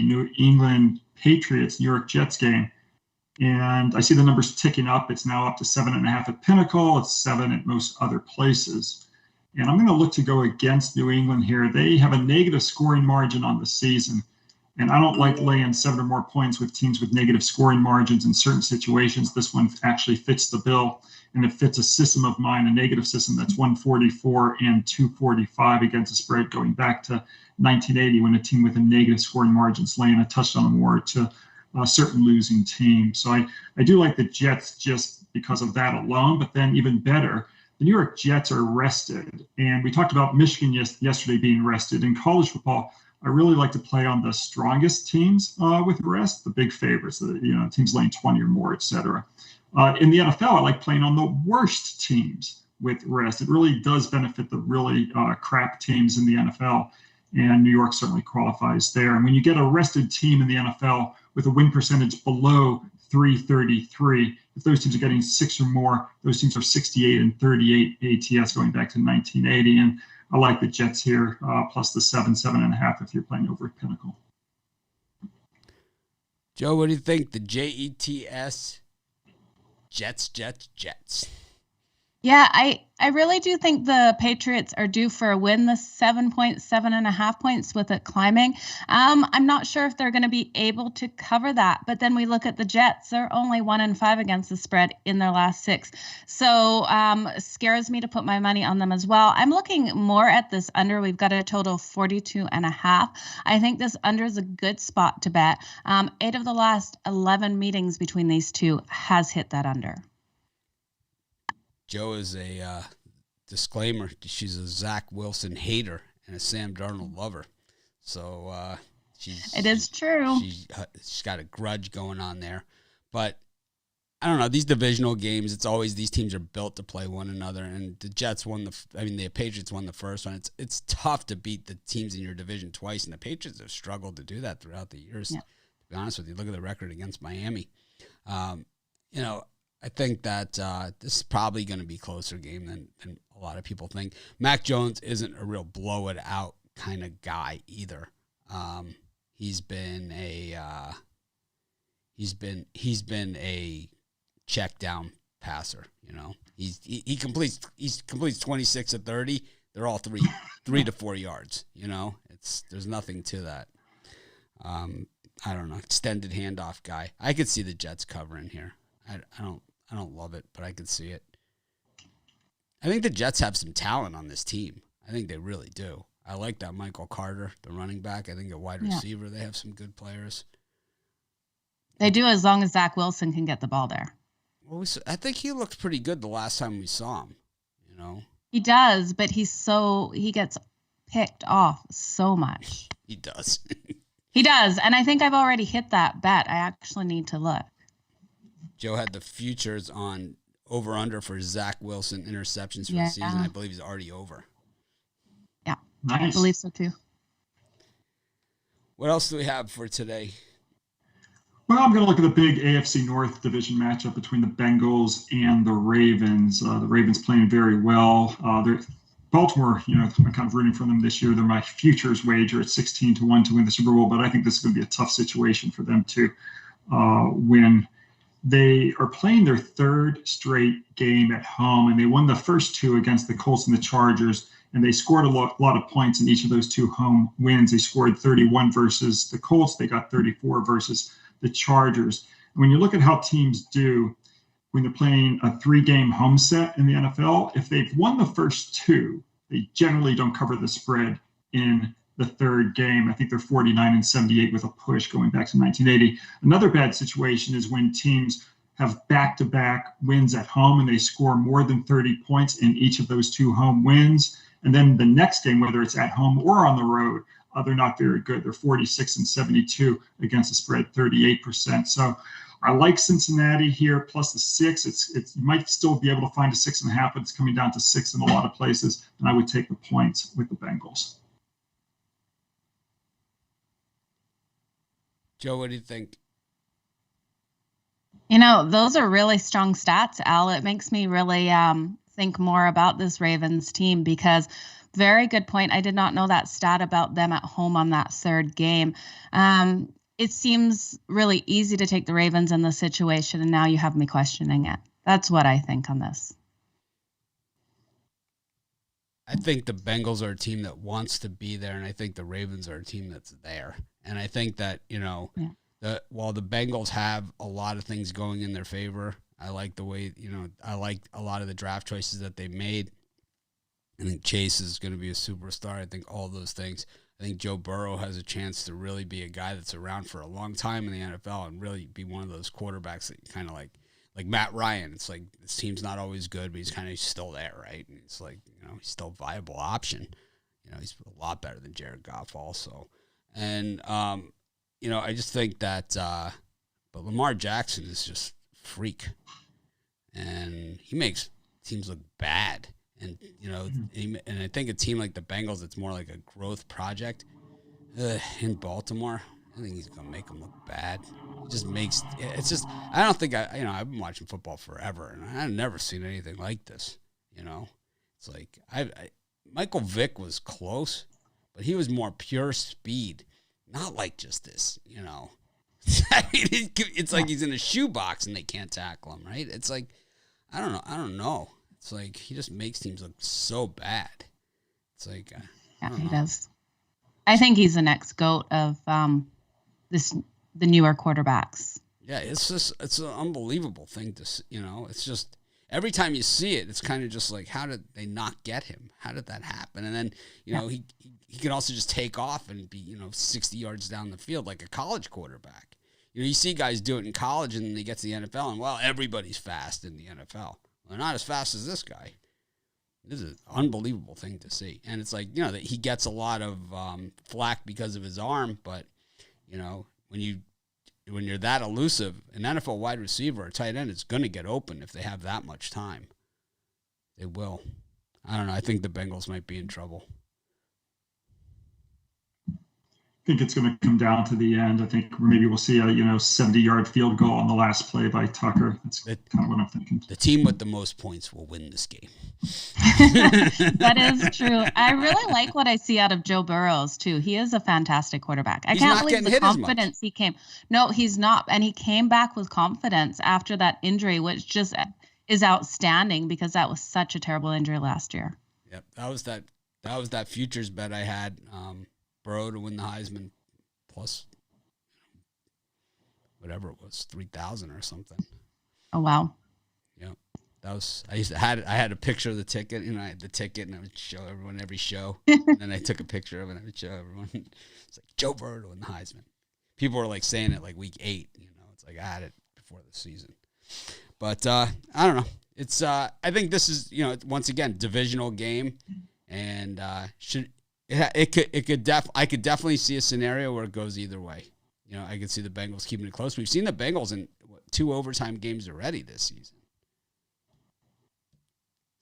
New England Patriots, New York Jets game. And I see the numbers ticking up. It's now up to 7.5 at Pinnacle. It's 7 at most other places. And I'm going to look to go against New England here. They have a negative scoring margin on the season. And I don't like laying 7 or more points with teams with negative scoring margins in certain situations. This one actually fits the bill. And it fits a system of mine, a negative system that's 144 and 245 against the spread going back to 1980 when a team with a negative scoring margin is laying a touchdown or more to a certain losing team. So I do like the Jets just because of that alone, but then even better, the New York Jets are rested. And we talked about Michigan yesterday being rested. In college football, I really like to play on the strongest teams with rest, the big favorites, teams laying 20 or more, et cetera. In the NFL, I like playing on the worst teams with rest. It really does benefit the really crap teams in the NFL, and New York certainly qualifies there. And when you get a rested team in the NFL with a win percentage below 333, if those teams are getting 6 or more, those teams are 68 and 38 ATS going back to 1980. And I like the Jets here, plus the 7.5 if you're playing over at Pinnacle.
Joe, what do you think? The JETS? Jets.
Yeah, I really do think the Patriots are due for a win. The 7.5 points with it climbing. I'm not sure if they're going to be able to cover that. But then we look at the Jets. They're only 1-5 against the spread in their last 6. So scares me to put my money on them as well. I'm looking more at this under. We've got a total of 42.5. I think this under is a good spot to bet. 8 of the last 11 meetings between these two has hit that under.
Joe is a disclaimer. She's a Zach Wilson hater and a Sam Darnold lover. So
it is true.
She's got a grudge going on there. But I don't know. These divisional games, it's always these teams are built to play one another. And the Jets the Patriots won the first one. It's tough to beat the teams in your division twice. And the Patriots have struggled to do that throughout the years. Yeah. To be honest with you, look at the record against Miami. I think that this is probably going to be a closer game than a lot of people think. Mac Jones isn't a real blow it out kind of guy either. He's been a check down passer. He completes 26 of 30. They're all 3 to 4 yards. There's nothing to that. I don't know, extended handoff guy. I could see the Jets covering here. I don't love it, but I can see it. I think the Jets have some talent on this team. I think they really do. I like that Michael Carter, the running back. I think at wide receiver, they have some good players.
They do, as long as Zach Wilson can get the ball there.
Well, I think he looked pretty good the last time we saw him.
He does, but he gets picked off so much.
He does.
He does, and I think I've already hit that bet. I actually need to look.
Joe had the futures on over-under for Zach Wilson interceptions for the season. I believe he's already over.
Yeah,
nice.
I believe so too.
What else do we have for today?
Well, I'm going to look at the big AFC North division matchup between the Bengals and the Ravens. The Ravens playing very well. Baltimore, I'm kind of rooting for them this year. They're my futures wager at 16-1 to win the Super Bowl, but I think this is going to be a tough situation for them to win. They are playing their third straight game at home, and they won the first 2 against the Colts and the Chargers, and they scored a lot of points in each of those 2 home wins. They scored 31 versus the Colts. They got 34 versus the Chargers. And when you look at how teams do when they're playing a 3-game home set in the NFL, if they've won the first 2, they generally don't cover the spread in the third game. I think they're 49-78 with a push going back to 1980. Another bad situation is when teams have back-to-back wins at home and they score more than 30 points in each of those 2 home wins. And then the next game, whether it's at home or on the road, they're not very good. They're 46-72 against the spread, 38%. So I like Cincinnati here plus the 6. You might still be able to find a 6.5, but it's coming down to 6 in a lot of places. And I would take the points with the Bengals.
Joe, what do you think?
Those are really strong stats, Al. It makes me really think more about this Ravens team because very good point. I did not know that stat about them at home on that third game. It seems really easy to take the Ravens in this situation, and now you have me questioning it. That's what I think on this.
I think the Bengals are a team that wants to be there, and I think the Ravens are a team that's there. And I think that, while the Bengals have a lot of things going in their favor, I like the way, I like a lot of the draft choices that they made. I think Chase is going to be a superstar. I think all those things. I think Joe Burrow has a chance to really be a guy that's around for a long time in the NFL and really be one of those quarterbacks that kind of like Matt Ryan. It's like this team's not always good, but he's kind of still there, right? And it's like, he's still a viable option. He's a lot better than Jared Goff also. And, I just think that, but Lamar Jackson is just a freak. And he makes teams look bad. And, and I think a team like the Bengals, it's more like a growth project in Baltimore. I think he's going to make them look bad. I don't think I've been watching football forever, and I've never seen anything like this. It's like, Michael Vick was close, but he was more pure speed, not like just this, I mean, it's like he's in a shoebox and they can't tackle him, right? It's like, I don't know. It's like he just makes teams look so bad. It's like
he does. I think he's the next GOAT of the newer quarterbacks.
Yeah, it's an unbelievable thing to see, It's just every time you see it, it's kind of just like, how did they not get him? How did that happen? And then he can also just take off and be 60 yards down the field like a college quarterback. You see guys do it in college and then they get to the NFL and everybody's fast in the NFL. They're not as fast as this guy. This is an unbelievable thing to see. And it's like, that he gets a lot of flack because of his arm, but, when you're that elusive, an NFL wide receiver or tight end is going to get open if they have that much time. They will. I don't know. I think the Bengals might be in trouble.
I think it's going to come down to the end. I think maybe we'll see a 70-yard field goal on the last play by Tucker. That's kind of what I'm thinking.
The team with the most points will win this game.
That is true. I really like what I see out of Joe Burrows too. He is a fantastic quarterback. I can't believe the confidence he came. No, he's not, and he came back with confidence after that injury, which just is outstanding because that was such a terrible injury last year.
Yep, that was that futures bet I had. Burrow to win the Heisman plus whatever it was, 3,000 or something.
Oh wow.
Yeah. That was I had a picture of the ticket, I had the ticket and I would show everyone every show. And then I took a picture of it and I would show everyone. It's like Joe Burrow to win the Heisman. People were like saying it like week 8, It's like I had it before the season. But I don't know. It's I think this is, once again, divisional game and I could definitely see a scenario where it goes either way. I could see the Bengals keeping it close. We've seen the Bengals in 2 overtime games already this season.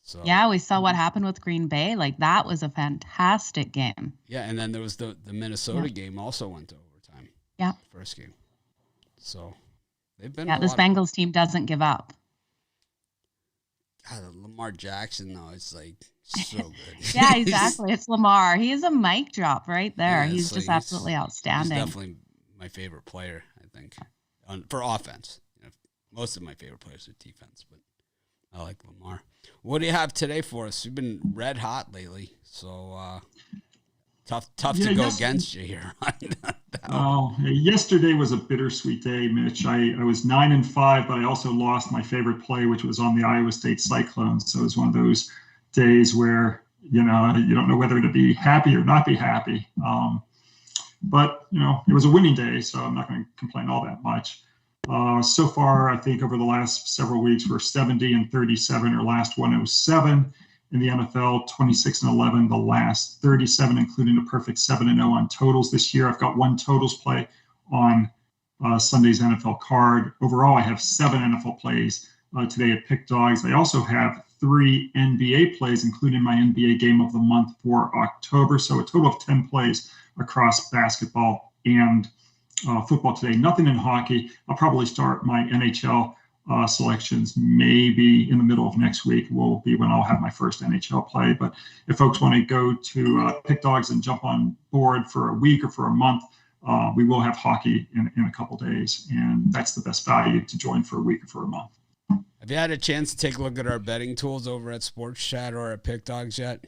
So
yeah, we saw what happened with Green Bay. Like that was a fantastic game.
Yeah, and then there was the Minnesota game also went to overtime.
Yeah,
first game. So they've been.
Yeah, this Bengals team doesn't give up.
God, Lamar Jackson though, it's like so good.
Yeah, exactly. It's Lamar. He is a mic drop right there.
Yeah,
he's just absolutely outstanding.
He's definitely my favorite player, I think, for offense. Most of my favorite players are defense, but I like Lamar. What do you have today for us? You've been red hot lately, so tough to go against you here.
Yesterday was a bittersweet day, Mitch. I was 9-5, but I also lost my favorite play, which was on the Iowa State Cyclones. So it was one of those days where you don't know whether to be happy or not be happy. But it was a winning day, so I'm not going to complain all that much. So far, I think over the last several weeks, we're 70-37, or last 107 in the NFL, 26-11, the last 37, including a perfect 7-0 on totals this year. I've got one totals play on Sunday's NFL card. Overall, I have 7 NFL plays today at Pick Dogs. I also have 3 NBA plays, including my NBA game of the month for October. So a total of 10 plays across basketball and football today. Nothing in hockey. I'll probably start my NHL selections maybe in the middle of next week will be when I'll have my first NHL play. But if folks want to go to Pick Dogs and jump on board for a week or for a month, we will have hockey in a couple days. And that's the best value to join for a week or for a month.
Have you had a chance to take a look at our betting tools over at Sports Chat or at Pick Dogs yet?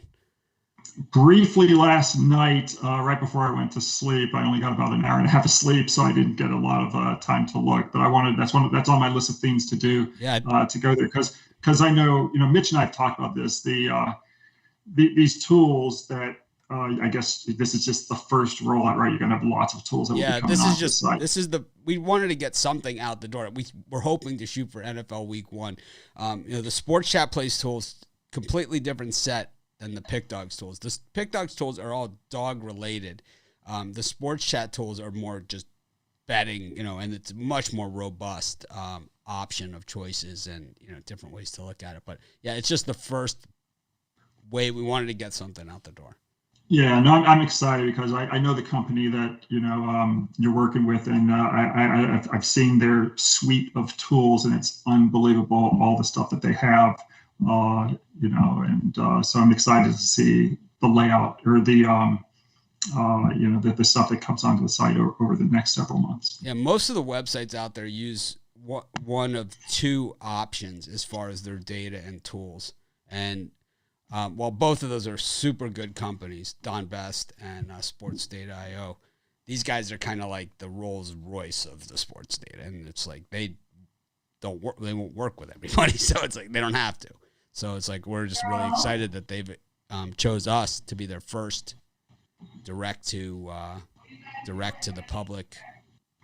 Briefly last night, right before I went to sleep, I only got about an hour and a half of sleep, so I didn't get a lot of time to look. But I wanted that's on my list of things to do.
Yeah.
To go there because I know Mitch and I have talked about this. These tools that I guess this is just the first rollout, right? You're gonna have lots of tools that will be coming
we wanted to get something out the door. We're hoping to shoot for NFL Week 1. The Sports Chat Plays tools, completely different set than the Pick Dogs tools. The Pick Dogs tools are all dog related. The Sports Chat tools are more just betting, and it's a much more robust option of choices and different ways to look at it. But yeah, it's just the first way we wanted to get something out the door.
Yeah, no, I'm excited because I know the company that you're working with, and I've seen their suite of tools, and it's unbelievable all the stuff that they have. So I'm excited to see the layout or the stuff that comes onto the site over the next several months.
Yeah, most of the websites out there use one of 2 options as far as their data and tools. And while both of those are super good companies, Don Best and Sports Data IO, these guys are kind of like the Rolls Royce of the sports data, and it's like they won't work with everybody, so it's like they don't have to. So it's like we're just really excited that they've chose us to be their first direct to the public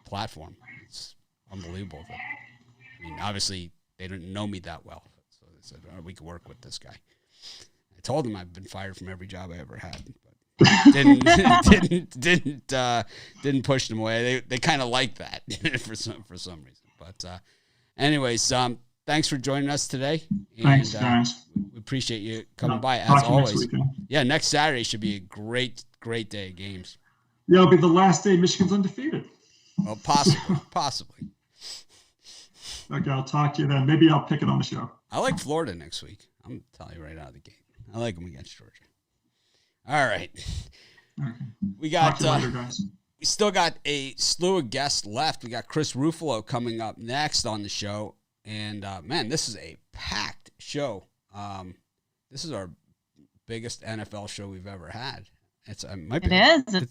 platform. It's unbelievable. I mean, obviously they didn't know me that well, so they said, "Oh, we could work with this guy." I told them I've been fired from every job I ever had, but didn't push them away. They kind of like that for some reason. But anyways, thanks for joining us today.
Thanks, guys.
We appreciate you coming by as
Talk to you
always.
next weekend.
Yeah, next Saturday should be a great day of games.
Yeah, it'll be the last day Michigan's undefeated.
Well, possibly.
Okay, I'll talk to you then. Maybe I'll pick it on the show.
I like Florida next week. I'm telling you right out of the gate. I like them against Georgia. All right.
Okay.
We got
Talk to you later, guys.
we still got a slew of guests left. We got Chris Ruffalo coming up next on the show. And, man, this is a packed show. This is our biggest NFL show we've ever had. It's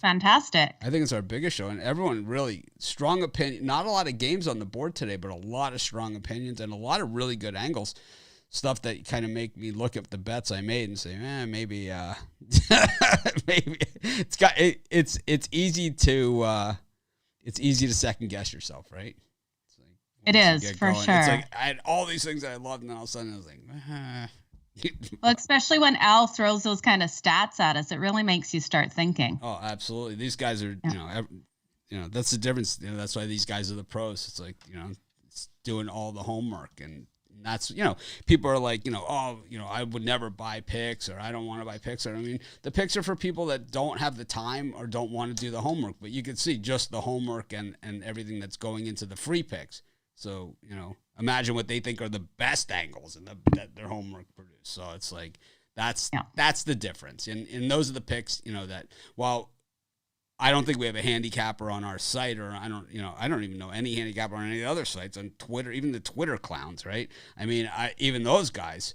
fantastic.
I think it's our biggest show. And everyone really strong opinion. Not a lot of games on the board today, but a lot of strong opinions and a lot of really good angles. Stuff that kind of make me look at the bets I made and say, maybe maybe it's easy to second guess yourself, right?
It is for sure.
It's like I had all these things that I loved, and then all of a sudden I was like,
Well, especially when Al throws those kind of stats at us, it really makes you start thinking.
Oh, absolutely. These guys are, that's the difference. That's why these guys are the pros. It's like, it's doing all the homework, and that's, people are like, I would never buy picks, or I don't want to buy picks. Or I mean, the picks are for people that don't have the time or don't want to do the homework. But you can see just the homework and everything that's going into the free picks. So, imagine what they think are the best angles and that their homework produced. So it's like, that's the difference. And those are the picks, that while I don't think we have a handicapper on our site, or I don't even know any handicapper on any other sites on Twitter, even the Twitter clowns, right? I mean, even those guys,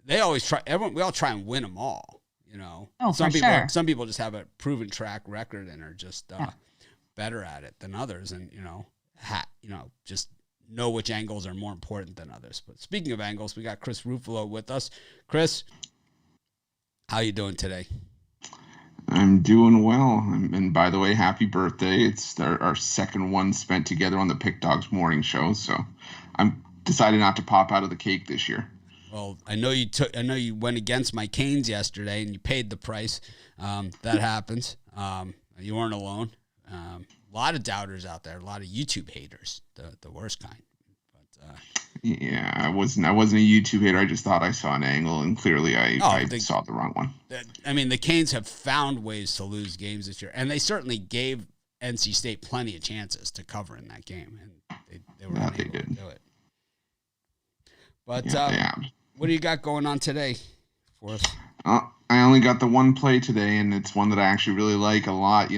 they always try, we all try and win them all,
Oh,
some
for
people,
sure.
Some people just have a proven track record and are just better at it than others. And, just know which angles are more important than others. But speaking of angles, we got Chris Ruffalo with us. Chris, how you doing today?
I'm doing well. And by the way, happy birthday. It's our second one spent together on the Pick Dogs morning show. So I'm decided not to pop out of the cake this year.
Well, I know you went against my Canes yesterday and you paid the price. That happens. You weren't alone. A lot of doubters out there, a lot of YouTube haters, the worst kind. But
yeah, I wasn't a YouTube hater. I just thought I saw an angle, and clearly I saw the wrong one.
I mean, the Canes have found ways to lose games this year, and they certainly gave NC State plenty of chances to cover in that game, and they were unable to do it. But what do you got going on today for us?
I only got the one play today, and it's one that I actually really like a lot.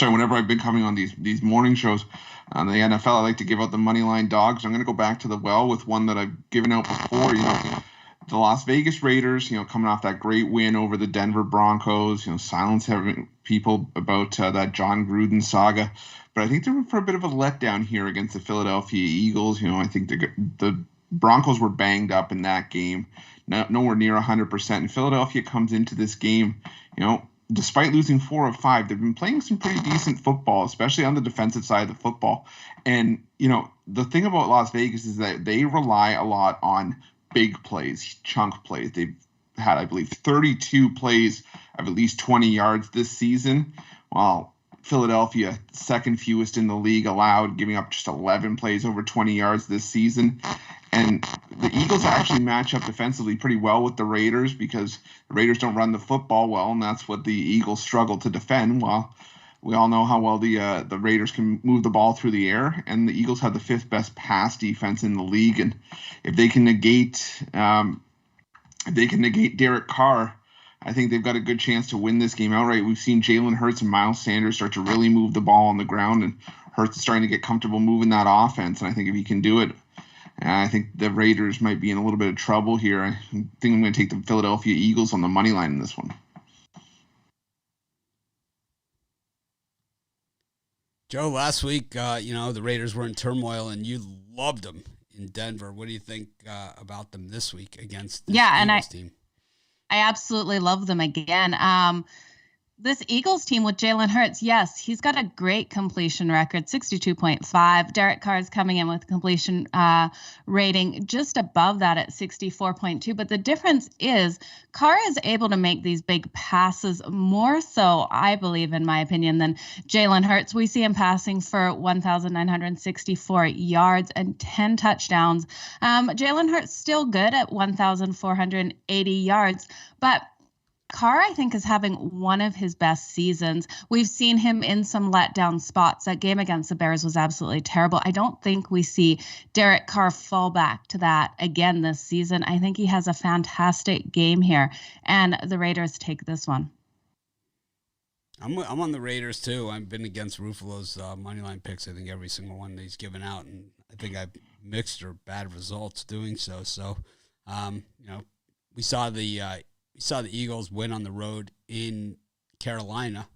Whenever I've been coming on these morning shows on the NFL, I like to give out the money line dogs. I'm going to go back to the well with one that I've given out before. The Las Vegas Raiders, coming off that great win over the Denver Broncos, silencing people about that John Gruden saga. But I think they're for a bit of a letdown here against the Philadelphia Eagles. I think the Broncos were banged up in that game, nowhere near 100%. And Philadelphia comes into this game, despite losing 4 of 5, they've been playing some pretty decent football, especially on the defensive side of the football. And, the thing about Las Vegas is that they rely a lot on big plays, chunk plays. They've had, I believe, 32 plays of at least 20 yards this season, while Philadelphia, second fewest in the league allowed, giving up just 11 plays over 20 yards this season. And the Eagles actually match up defensively pretty well with the Raiders because the Raiders don't run the football well, and that's what the Eagles struggle to defend. While we all know how well the Raiders can move the ball through the air, and the Eagles have the 5th best pass defense in the league. And if they can negate Derek Carr, I think they've got a good chance to win this game outright. We've seen Jalen Hurts and Miles Sanders start to really move the ball on the ground, and Hurts is starting to get comfortable moving that offense. And I think if he can do it I think the Raiders might be in a little bit of trouble here. I think I'm going to take the Philadelphia Eagles on the money line in this one.
Joe, last week, the Raiders were in turmoil, and you loved them in Denver. What do you think about them this week against this Eagles team?
I absolutely love them again. This Eagles team with Jalen Hurts, yes, he's got a great completion record, 62.5. Derek Carr is coming in with completion rating just above that at 64.2. But the difference is Carr is able to make these big passes more so, I believe, in my opinion, than Jalen Hurts. We see him passing for 1,964 yards and 10 touchdowns. Jalen Hurts still good at 1,480 yards, but Carr, I think, is having one of his best seasons. We've seen him in some letdown spots. That game against the Bears was absolutely terrible. I don't think we see Derek Carr fall back to that again this season. I think he has a fantastic game here, and the Raiders take this one.
I'm on the Raiders, too. I've been against Ruffalo's moneyline picks, I think, every single one that he's given out, and I think I've mixed or bad results doing so. So, we saw the Eagles win on the road in Carolina.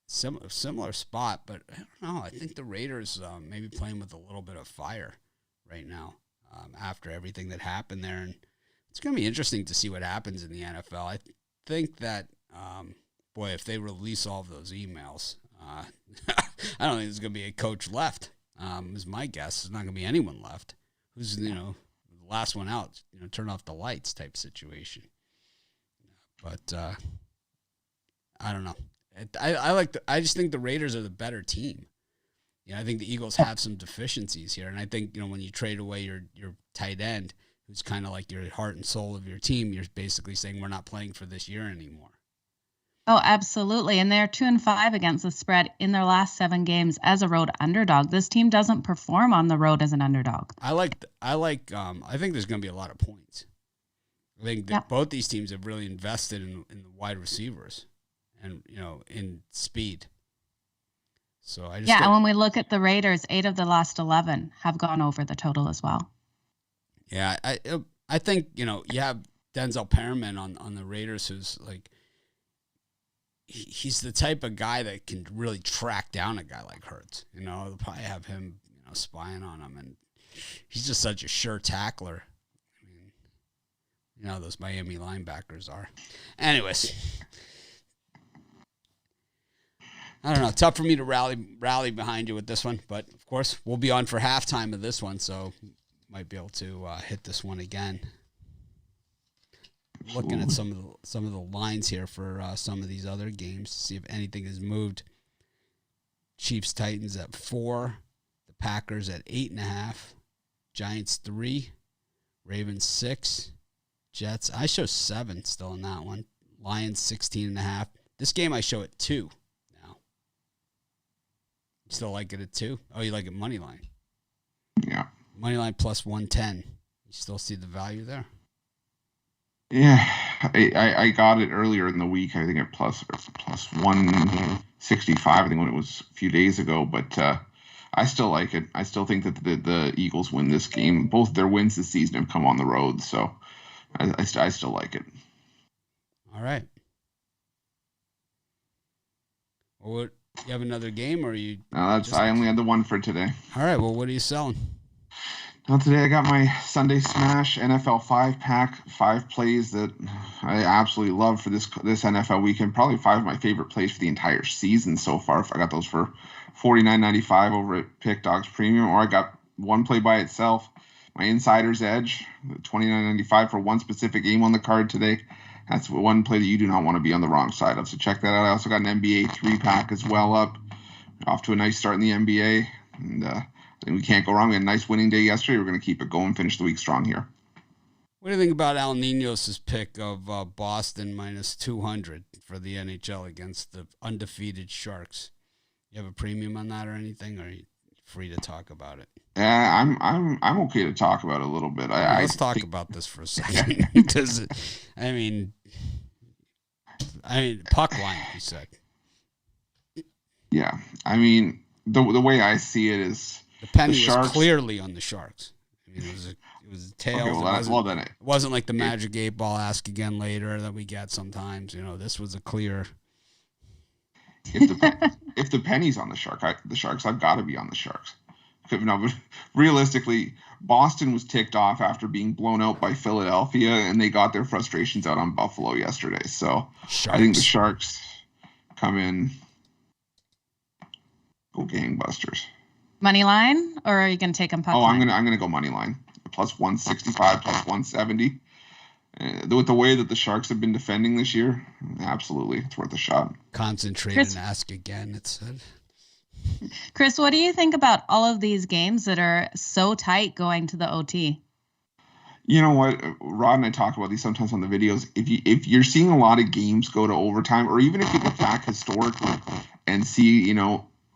Similar spot, but I don't know. I think the Raiders maybe playing with a little bit of fire right now after everything that happened there. And it's going to be interesting to see what happens in the NFL. I think that, if they release all of those emails, I don't think there's going to be a coach left, is my guess. There's not going to be anyone left who's, last one out, turn off the lights type situation. But I don't know. I just think the Raiders are the better team. I think the Eagles have some deficiencies here, and I think when you trade away your tight end, who's kind of like your heart and soul of your team, you're basically saying we're not playing for this year anymore.
Oh, absolutely. And they're 2-5 against the spread in their last 7 games as a road underdog. This team doesn't perform on the road as an underdog.
I think there's going to be a lot of points. I think that both these teams have really invested in the wide receivers and, in speed. So I just
and when we look at the Raiders, 8 of the last 11 have gone over the total as well.
Yeah, I think, you have Denzel Perriman on the Raiders, who's like, he's the type of guy that can really track down a guy like Hurts. They'll probably have him, spying on him, and he's just such a sure tackler. I mean, those Miami linebackers are. Anyways, I don't know. Tough for me to rally behind you with this one, but of course we'll be on for halftime of this one, so might be able to hit this one again. Looking at some of the lines here for some of these other games to see if anything has moved. Chiefs Titans at 4, the Packers at 8.5, Giants 3, Ravens 6, Jets. I show 7 still in that one. Lions 16.5. This game I show at 2 now. You still like it at 2? Oh, you like it money line?
Yeah.
Money line plus 110. You still see the value there?
Yeah, I got it earlier in the week. I think at plus 165. I think when it was a few days ago, but I still like it. I still think that the Eagles win this game. Both their wins this season have come on the road, so I still like it.
All right. Well, you have another game, or you?
No, I only had the one for today.
All right. Well, what are you selling?
Well, today I got my Sunday Smash NFL 5-pack, 5 plays that I absolutely love for this NFL weekend. Probably 5 of my favorite plays for the entire season so far. I got those for $49.95 over at Pick Dogs Premium, or I got one play by itself. My Insider's Edge, $29.95 for one specific game on the card today. That's one play that you do not want to be on the wrong side of, so check that out. I also got an NBA 3-pack as well up. Off to a nice start in the NBA, and I think we can't go wrong. We had a nice winning day yesterday. We're going to keep it going, finish the week strong here.
What do you think about Al Ninos' pick of Boston minus 200 for the NHL against the undefeated Sharks? You have a premium on that or anything, or are you free to talk about it?
Yeah, I'm okay to talk about it a little bit.
Let's talk about this for a second. Because, I mean, puck line, you said.
Yeah, I mean, the way I see it is,
The penny was
Sharks
clearly on the Sharks. I mean, it was tails.
Okay,
it wasn't like the Magic 8-Ball ask again later that we get sometimes. This was a clear.
If the penny's on the Sharks, I've got to be on the Sharks. No, realistically, Boston was ticked off after being blown out by Philadelphia, and they got their frustrations out on Buffalo yesterday. So I think the Sharks come in, go gangbusters.
Money line, or are you going to take them puck line?
I'm gonna go money line, plus 165, plus 170. With the way that the Sharks have been defending this year, absolutely, it's worth a shot.
Concentrate and ask again, it said.
Chris, what do you think about all of these games that are so tight going to the OT?
You know what? Rod and I talk about these sometimes on the videos. If you're seeing a lot of games go to overtime, or even if you look back historically and see,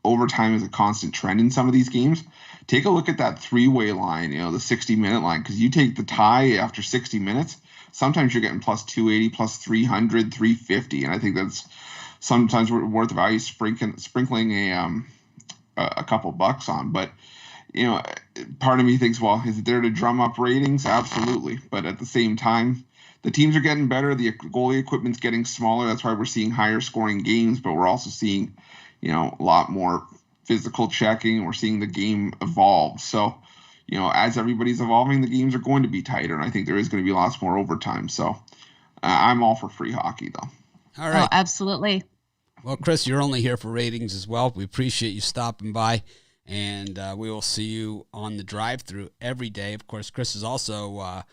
overtime is a constant trend in some of these games, take a look at that three-way line, the 60-minute line, because you take the tie after 60 minutes, sometimes you're getting plus 280, plus 300, 350, and I think that's sometimes worth the value sprinkling a couple bucks on. But part of me thinks, well, is it there to drum up ratings? Absolutely. But at the same time, the teams are getting better. The goalie equipment's getting smaller. That's why we're seeing higher scoring games, but we're also seeing, a lot more physical checking. We're seeing the game evolve. So, as everybody's evolving, the games are going to be tighter, and I think there is going to be lots more overtime. So I'm all for free hockey, though.
All right.
Oh, absolutely.
Well, Chris, you're only here for ratings as well. We appreciate you stopping by, and we will see you on the drive-thru every day. Of course, Chris is also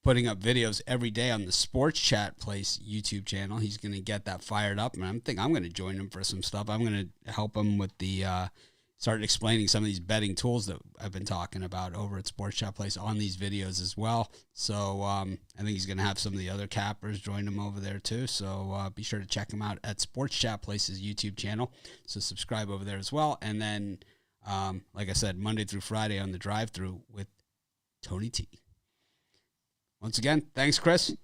putting up videos every day on the Sports Chat Place YouTube channel. He's going to get that fired up, and I'm going to join him for some stuff. I'm going to help him with the start explaining some of these betting tools that I've been talking about over at Sports Chat Place on these videos as well. So I think he's going to have some of the other cappers join him over there too. So be sure to check him out at Sports Chat Place's YouTube channel. So subscribe over there as well. And then, like I said, Monday through Friday on the drive-thru with Tony T. Once again, thanks, Chris.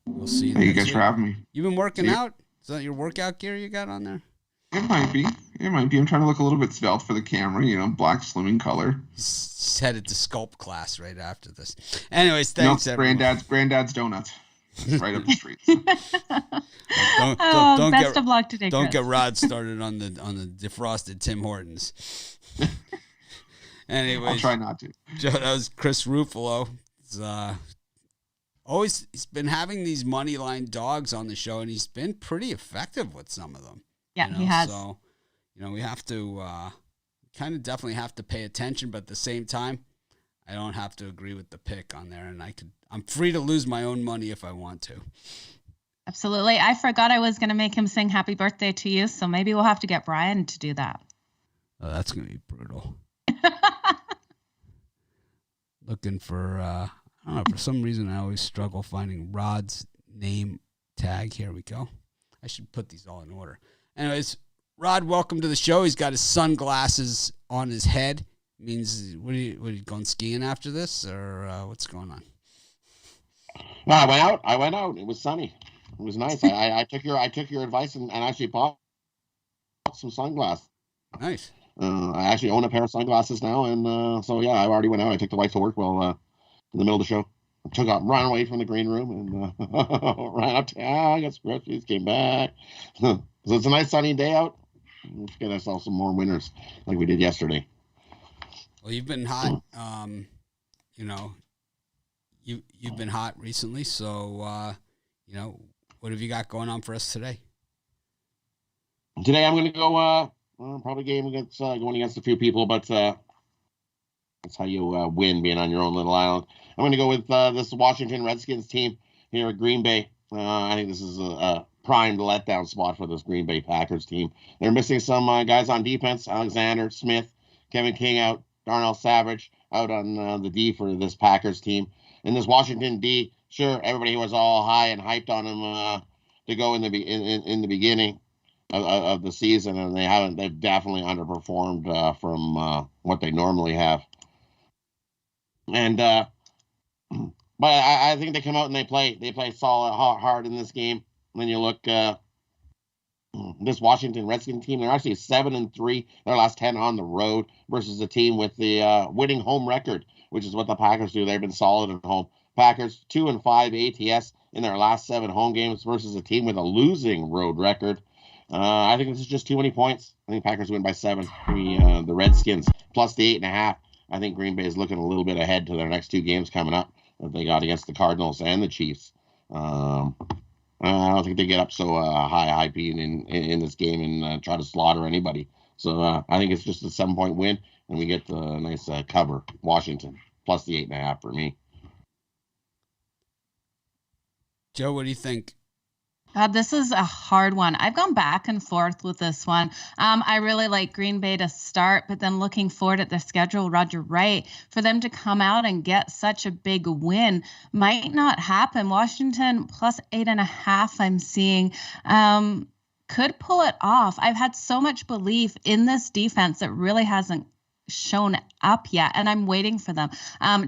We'll see you.
Thank you guys for having me.
You've been working out? Is that your workout gear you got on there?
It might be. I'm trying to look a little bit svelte for the camera, black slimming color.
He's headed to sculpt class right after this. Anyways, thanks, everyone.
Granddad's Donuts. Right up the street.
Best of luck today,
Don't
Chris.
get Rod started on the defrosted Tim Hortons. Anyways,
I'll try not to.
That was Chris Ruffalo. He's been having these money line dogs on the show, and he's been pretty effective with some of them.
Yeah, he has.
So, we have to kind of definitely have to pay attention, but at the same time, I don't have to agree with the pick on there, and I'm free to lose my own money if I want to.
Absolutely. I forgot I was going to make him sing happy birthday to you, so maybe we'll have to get Brian to do that.
Oh, that's going to be brutal. Looking for, I don't know, for some reason I always struggle finding Rod's name tag. Here we go. I should put these all in order. Anyways, Rod, welcome to the show. He's got his sunglasses on his head. Means, what are you going skiing after this, or what's going on?
No, I went out. It was sunny. It was nice. I took your advice and actually bought some sunglasses.
Nice.
I actually own a pair of sunglasses now, and so yeah, I already went out. I took the wife to work while in the middle of the show. Ran away from the green room and ran up to got some groceries, came back. So it's a nice sunny day out. Let's get ourselves some more winners like we did yesterday.
Well, you've been hot. You've been hot recently. So, what have you got going on for us today?
Today I'm going to go probably game against going against a few people, but that's how you win being on your own little island. I'm going to go with this Washington Redskins team here at Green Bay. I think this is a primed letdown spot for this Green Bay Packers team. They're missing some guys on defense. Alexander Smith, Kevin King out, Darnell Savage out on the D for this Packers team. And this Washington D, sure, everybody was all high and hyped on him to go in the beginning of the season, and they've definitely underperformed from what they normally have. And but I think they come out and they play solid hard in this game. And then you look this Washington Redskins team, they're actually 7-3 their last 10 on the road versus a team with the winning home record, which is what the Packers do. They've been solid at home. Packers 2-5 ATS in their last 7 home games versus a team with a losing road record. I think this is just too many points. I think Packers win by 7. The Redskins plus the 8.5. I think Green Bay is looking a little bit ahead to their next 2 games coming up that they got against the Cardinals and the Chiefs. I don't think they get up so high being in this game and try to slaughter anybody. So I think it's just a 7-point win, and we get the nice cover. Washington plus the 8.5 for me.
Joe, what do you think?
This is a hard one. I've gone back and forth with this one. I really like Green Bay to start, but then looking forward at their schedule, Roger Wright, for them to come out and get such a big win might not happen. Washington plus 8.5, I'm seeing, could pull it off. I've had so much belief in this defense that really hasn't shown up yet, and I'm waiting for them.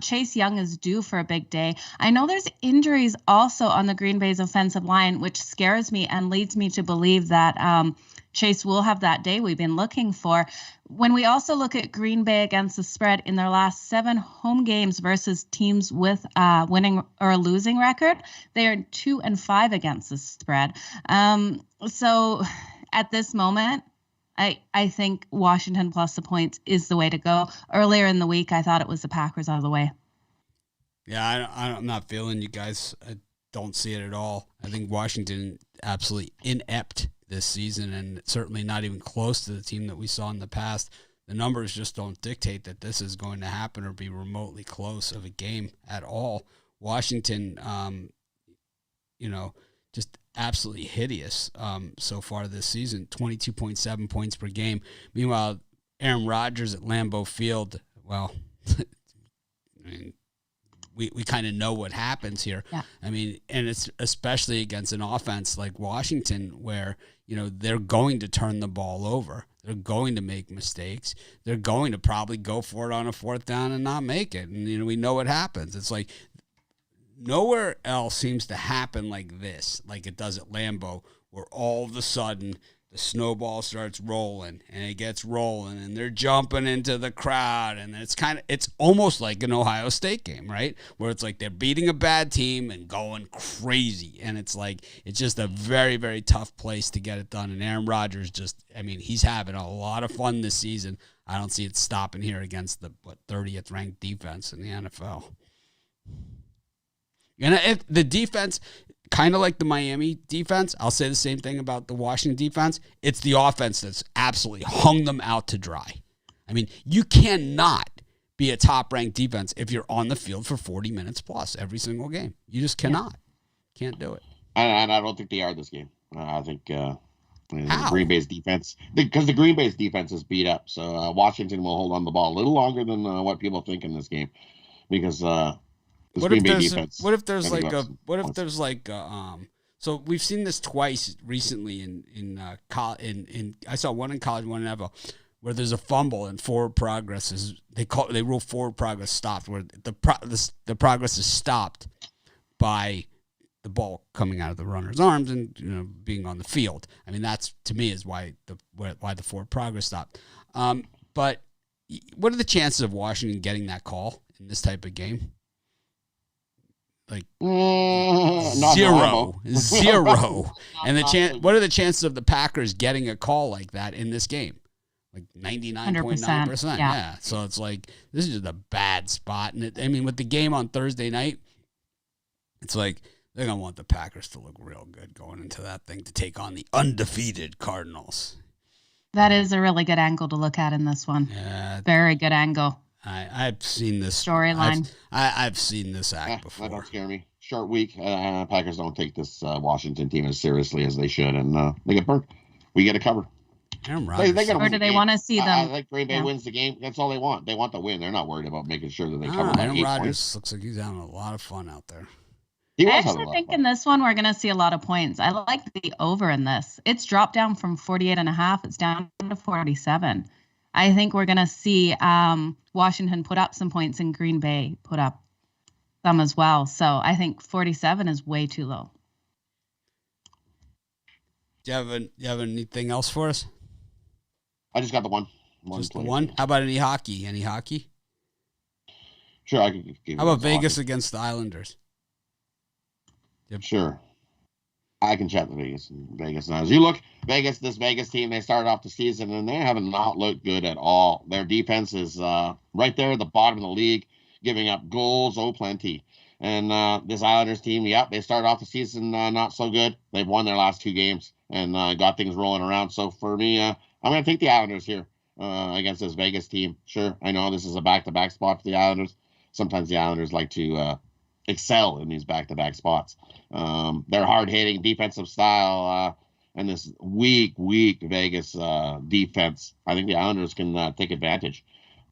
Chase Young is due for a big day. I know there's injuries also on the Green Bay's offensive line, which scares me and leads me to believe that Chase will have that day we've been looking for. When we also look at Green Bay against the spread in their last 7 home games versus teams with winning or a losing record, they are 2-5 against the spread. So at this moment, I think Washington plus the points is the way to go. Earlier in the week, I thought it was the Packers all the way.
Yeah, I'm not feeling you guys. I don't see it at all. I think Washington absolutely inept this season, and certainly not even close to the team that we saw in the past. The numbers just don't dictate that this is going to happen or be remotely close of a game at all. Washington, just absolutely hideous so far this season, 22.7 points per game. Meanwhile, Aaron Rodgers at Lambeau Field, well, I mean, we kind of know what happens here.
Yeah.
I mean, and it's especially against an offense like Washington where, they're going to turn the ball over. They're going to make mistakes. They're going to probably go for it on a 4th down and not make it. And, we know what happens. It's like, nowhere else seems to happen like this, like it does at Lambeau, where all of a sudden the snowball starts rolling and it gets rolling and they're jumping into the crowd. And it's almost like an Ohio State game, right? Where it's like they're beating a bad team and going crazy. And it's just a very, very tough place to get it done. And Aaron Rodgers he's having a lot of fun this season. I don't see it stopping here against the 30th ranked defense in the NFL. And if the defense, kind of like the Miami defense, I'll say the same thing about the Washington defense. It's the offense that's absolutely hung them out to dry. I mean, you cannot be a top-ranked defense if you're on the field for 40 minutes plus every single game. You just cannot. Can't do it.
And I don't think they are this game. I think Green Bay's defense, because the Green Bay's defense is beat up. So Washington will hold on the ball a little longer than what people think in this game, because
What if there's so we've seen this twice recently in I saw one in college, one in NFL, where there's a fumble and forward progress is they rule forward progress stopped, where the progress is stopped by the ball coming out of the runner's arms and being on the field. I mean, that's to me is why the forward progress stopped. But what are the chances of Washington getting that call in this type of game? Like zero. And what are the chances of the Packers getting a call like that in this game? Like 99.9%. Yeah. So it's like, this is just a bad spot. And with the game on Thursday night, it's like they're going to want the Packers to look real good going into that thing to take on the undefeated Cardinals.
That is a really good angle to look at in this one.
Yeah.
Very good angle.
I've seen this
storyline.
I've seen this act before.
That don't scare me. Short week. Packers don't take this Washington team as seriously as they should, and they get burnt. We get a cover.
Aaron Rodgers.
Or do they want to see them?
I think Green Bay wins the game. That's all they want. They want the win. They're not worried about making sure that they cover.
Aaron Rodgers looks like he's having a lot of fun out there.
I actually think in this one we're going to see a lot of points. I like the over in this. It's dropped down from 48.5. It's down to 47. I think we're going to see Washington put up some points and Green Bay put up some as well. So I think 47 is way too low.
Do you have anything else for us?
I just got the one.
Just the one? How about any hockey? Any hockey?
Sure, I could give you.
How about Vegas against the Islanders?
Yep. Sure. I can chat the Vegas now. As you look, this Vegas team, they started off the season and they have not looked good at all. Their defense is right there at the bottom of the league, giving up goals, plenty. And this Islanders team, they started off the season not so good. They've won their last 2 games and got things rolling around. So for me, I'm going to take the Islanders here against this Vegas team. Sure, I know this is a back-to-back spot for the Islanders. Sometimes the Islanders like to excel in these back-to-back spots. Their hard-hitting defensive style and this weak Vegas defense, I think the Islanders can take advantage.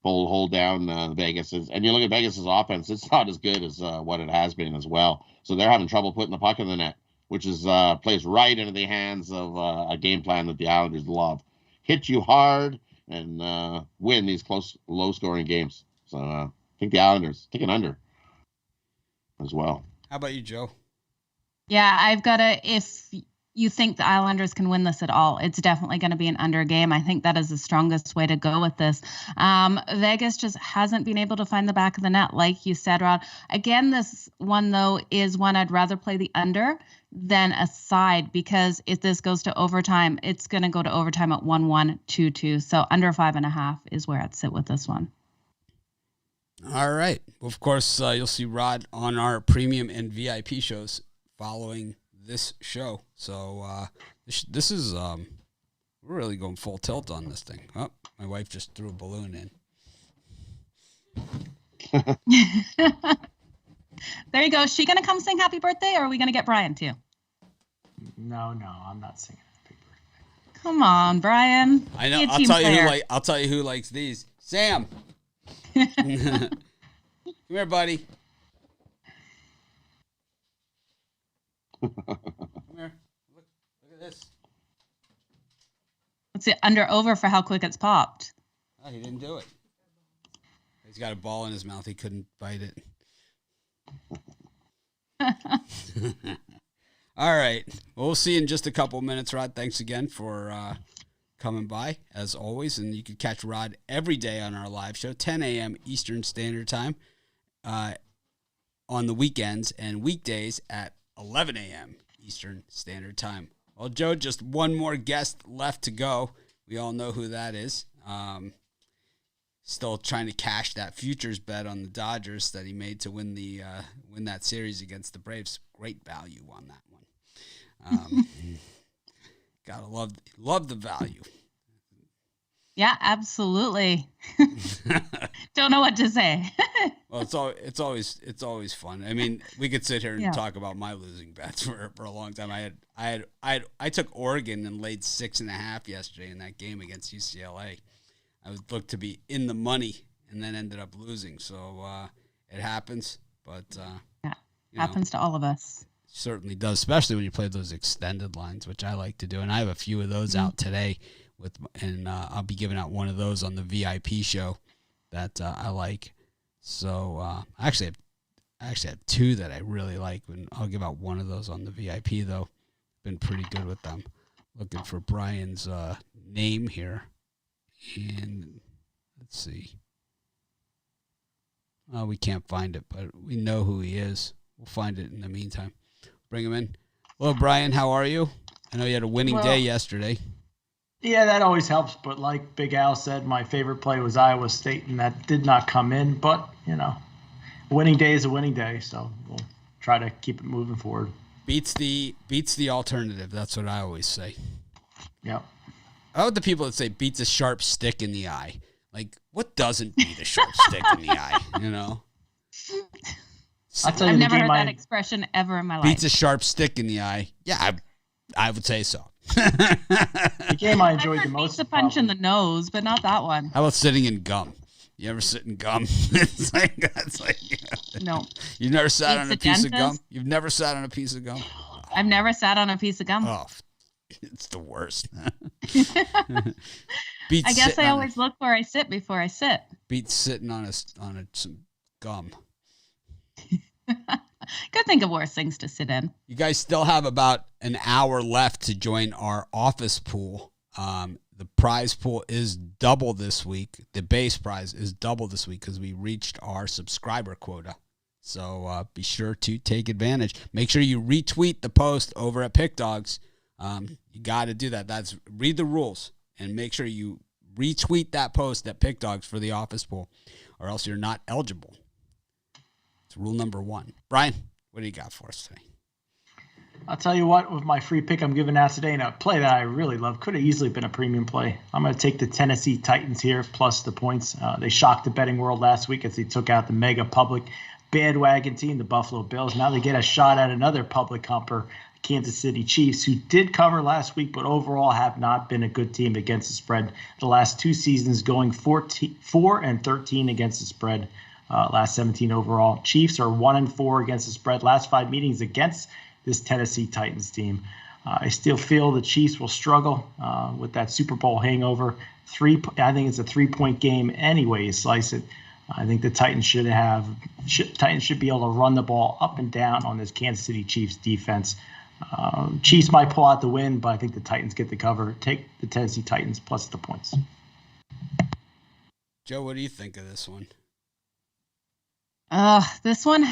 Hold down Vegas. And you look at Vegas's offense, it's not as good as what it has been as well. So they're having trouble putting the puck in the net, which is plays right into the hands of a game plan that the Islanders love. Hit you hard and win these close, low-scoring games. So I think the Islanders take an under as well.
How about you, Joe?
Yeah, I've got if you think the Islanders can win this at all, it's definitely going to be an under game. I think that is the strongest way to go with this. Vegas just hasn't been able to find the back of the net, like you said, Rod. Again, this one, though, is one I'd rather play the under than a side, because if this goes to overtime, it's going to go to overtime at 1-1, 2-2. So under 5.5 is where I'd sit with this one.
All right. Well, of course, you'll see Rod on our premium and VIP shows following this show. So this is we're really going full tilt on this thing. Oh, my wife just threw a balloon in.
There you go. Is she going to come sing happy birthday, or are we going to get Brian too?
No, I'm not singing happy birthday.
Come on, Brian.
I know. I'll tell you who likes these. Sam. Come here, buddy. Come here. Look at this.
What's it under over for how quick it's popped?
Oh, he didn't do it. He's got a ball in his mouth. He couldn't bite it. All right. Well, we'll see you in just a couple minutes, Rod. Thanks again for coming by, as always. And you can catch Rod every day on our live show, 10 a.m. Eastern Standard Time, on the weekends and weekdays at 11 a.m. Eastern Standard Time. Well, Joe, just one more guest left to go. We all know who that is. Still trying to cash that futures bet on the Dodgers that he made to win that series against the Braves. Great value on that one. Gotta love the value.
Yeah, absolutely. Don't know what to say.
Well, it's always fun. I mean, we could sit here and talk about my losing bets for a long time. I took Oregon and laid 6.5 yesterday in that game against UCLA. I was looked to be in the money and then ended up losing. So it happens, but
happens to all of us.
Certainly does, especially when you play those extended lines, which I like to do, and I have a few of those out today. I'll be giving out one of those on the VIP show that I like. So I actually have two that I really like, and I'll give out one of those on the VIP though. Been pretty good with them. Looking for Brian's name here, and let's see. We can't find it, but we know who he is. We'll find it in the meantime. Bring him in. Hello, Brian. How are you? I know you had a winning day yesterday.
Yeah, that always helps. But like Big Al said, my favorite play was Iowa State, and that did not come in. But, a winning day is a winning day, so we'll try to keep it moving forward.
Beats the alternative. That's what I always say.
Yep.
How about the people that say beats a sharp stick in the eye? Like, what doesn't beat a sharp stick in the eye,
I've never heard that expression ever in my life.
Beats a sharp stick in the eye. Yeah, I would say so.
The game I enjoyed the most.
Beats a punch in the nose, but not that one.
How about sitting in gum? You ever sit in gum? It's like
no.
You've never sat on a piece of gum? You've never sat on a piece of gum?
I've never sat on a piece of gum.
Oh, it's the worst.
I guess I always look where I sit before I sit.
Beats sitting on some gum.
Could think of worse things to sit in.
You guys still have about an hour left to join our office pool. The prize pool is double this week. The base prize is double this week because we reached our subscriber quota. So be sure to take advantage. Make sure you retweet the post over at Pick Dogs. You got to do that. Read the rules and make sure you retweet that post at Pick Dogs for the office pool, or else you're not eligible. It's rule number 1. Brian, what do you got for us today?
I'll tell you what, with my free pick I'm giving out today, and a play that I really love, could have easily been a premium play. I'm going to take the Tennessee Titans here, plus the points. They shocked the betting world last week as they took out the mega public bandwagon team, the Buffalo Bills. Now they get a shot at another public humper, Kansas City Chiefs, who did cover last week, but overall have not been a good team against the spread. The last 2 seasons going 4-13 against the spread, last 17 overall. Chiefs are 1-4 against the spread. Last 5 meetings against this Tennessee Titans team. I still feel the Chiefs will struggle with that Super Bowl hangover. I think it's a 3-point game anyway. You slice it. I think the Titans should be able to run the ball up and down on this Kansas City Chiefs defense. Chiefs might pull out the win, but I think the Titans get the cover. Take the Tennessee Titans plus the points.
Joe, what do you think of this one?
This one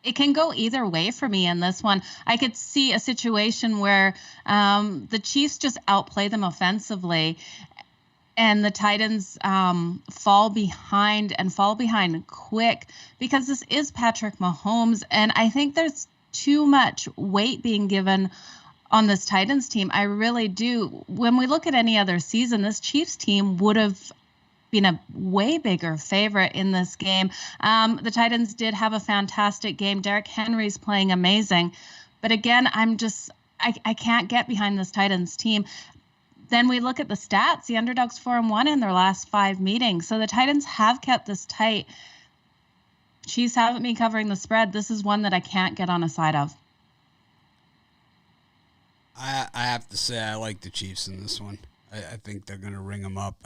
it can go either way for me in this one. I could see a situation where the Chiefs just outplay them offensively, and the Titans fall behind quick, because this is Patrick Mahomes, and I think there's too much weight being given on this Titans team. I really do. When we look at any other season, this Chiefs team would have been a way bigger favorite in this game. The Titans did have a fantastic game. Derrick Henry's playing amazing. But again, I can't get behind this Titans team. Then we look at the stats. The underdog's 4-1 in their last 5 meetings. So the Titans have kept this tight. Chiefs haven't been covering the spread. This is one that I can't get on a side of.
I have to say I like the Chiefs in this one. I think they're going to ring them up.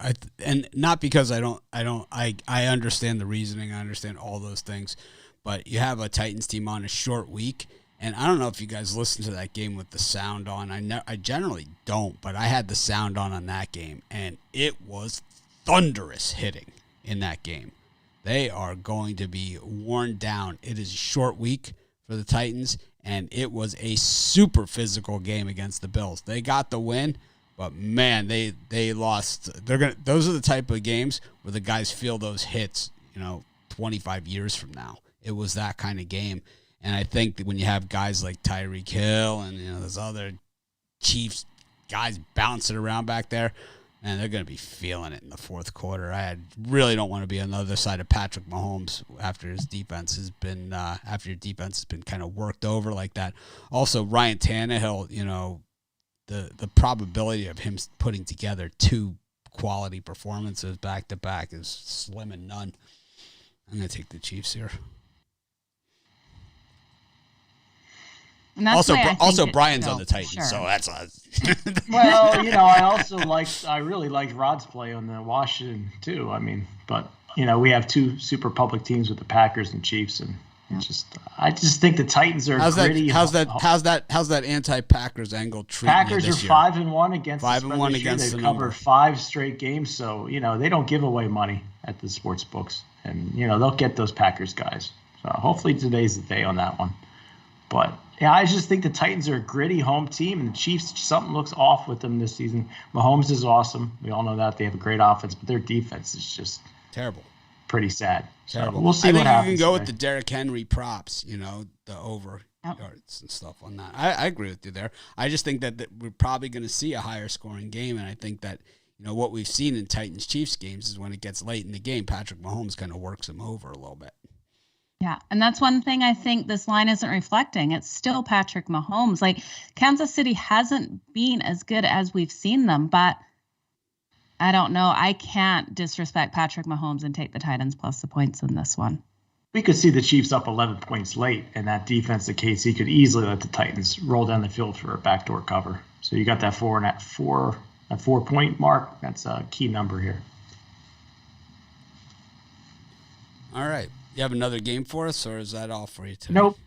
And not because I understand the reasoning. I understand all those things. But you have a Titans team on a short week. And I don't know if you guys listened to that game with the sound on. I generally don't, but I had the sound on that game. And it was thunderous hitting in that game. They are going to be worn down. It is a short week for the Titans. And it was a super physical game against the Bills. They got the win. But man, they lost. Those are the type of games where the guys feel those hits, 25 years from now. It was that kind of game. And I think that when you have guys like Tyreek Hill and those other Chiefs guys bouncing around back there, man, they're going to be feeling it in the fourth quarter. I really don't want to be on the other side of Patrick Mahomes after his defense has been kind of worked over like that. Also, Ryan Tannehill, the probability of him putting together 2 quality performances back to back is slim and none. I'm going to take the Chiefs here. Also, Brian's on the Titans, sure. So that's us.
Well, I really liked Rod's play on the Washington too. But we have 2 super public teams with the Packers and Chiefs, and I just think the Titans are gritty.
How's that anti-Packers angle treating
Packers
you this year?
Packers are 5-1 against
5-1 against
They've covered 5 straight games, so they don't give away money at the sports books, and they'll get those Packers guys. So hopefully today's the day on that one. But yeah, I just think the Titans are a gritty home team, and the Chiefs, something looks off with them this season. Mahomes is awesome. We all know that. They have a great offense, but their defense is just
terrible.
Pretty sad.
Terrible.
So we'll see what happens.
I think you can go with the Derrick Henry props, the over yards and stuff on that. I agree with you there. I just think that we're probably going to see a higher scoring game, and I think that what we've seen in Titans-Chiefs games is when it gets late in the game, Patrick Mahomes kind of works them over a little bit.
Yeah, and that's one thing I think this line isn't reflecting. It's still Patrick Mahomes. Like, Kansas City hasn't been as good as we've seen them, but I don't know. I can't disrespect Patrick Mahomes and take the Titans plus the points in this one.
We could see the Chiefs up 11 points late, and that defense at KC could easily let the Titans roll down the field for a backdoor cover. So you got that 4-point mark. That's a key number here.
All right. You have another game for us, or is that all for you today?
Nope.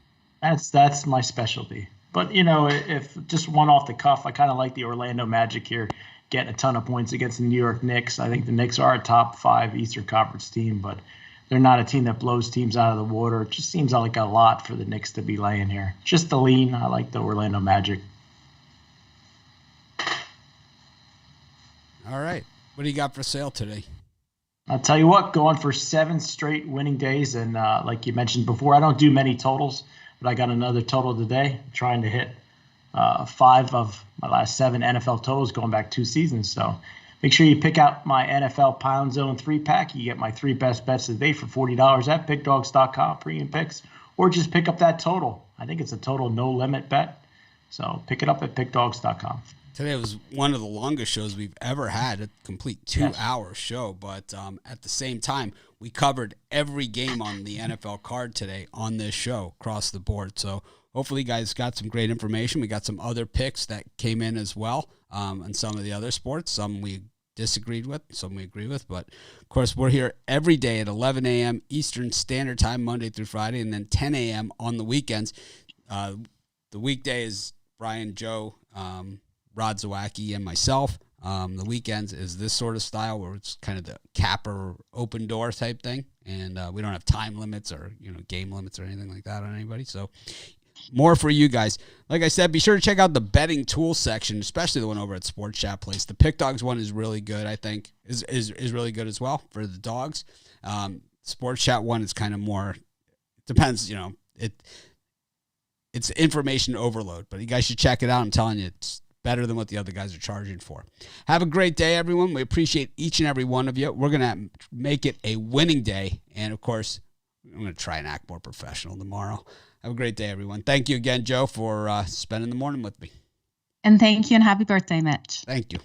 That's my specialty. But, if just one off the cuff, I kind of like the Orlando Magic here, getting a ton of points against the New York Knicks. I think the Knicks are a top 5 Eastern Conference team, but they're not a team that blows teams out of the water. It just seems like a lot for the Knicks to be laying here. Just the lean. I like the Orlando Magic.
All right. What do you got for sale today?
I'll tell you what, going for 7 straight winning days. And like you mentioned before, I don't do many totals, but I got another total today. I'm trying to hit 5 of my last 7 NFL totals going back 2 seasons. So make sure you pick out my NFL Pound Zone 3-pack. You get my 3 best bets of the day for $40 at pickdogs.com, premium picks, or just pick up that total. I think it's a total no limit bet. So pick it up at pickdogs.com.
Today was one of the longest shows we've ever had, a complete 2-hour show. But at the same time, we covered every game on the NFL card today on this show across the board. So hopefully you guys got some great information. We got some other picks that came in as well on some of the other sports. Some we disagreed with, some we agree with. But, of course, we're here every day at 11 a.m. Eastern Standard Time, Monday through Friday, and then 10 a.m. on the weekends. The weekday is Brian, Joe, Rod Zawacki, and myself. The weekends is this sort of style where it's kind of the capper open door type thing, and we don't have time limits or game limits or anything like that on anybody. So more for you guys. Like I said, be sure to check out the betting tools section, especially the one over at Sports Chat Place. The Pick Dogs one is really good. I think is really good as well for the dogs. Sports Chat one is kind of more. It depends. It's information overload, but you guys should check it out. I'm telling you, it's better than what the other guys are charging for. Have a great day, everyone. We appreciate each and every one of you. We're going to make it a winning day. And, of course, I'm going to try and act more professional tomorrow. Have a great day, everyone. Thank you again, Joe, for spending the morning with me.
And thank you, and happy birthday, Mitch.
Thank you.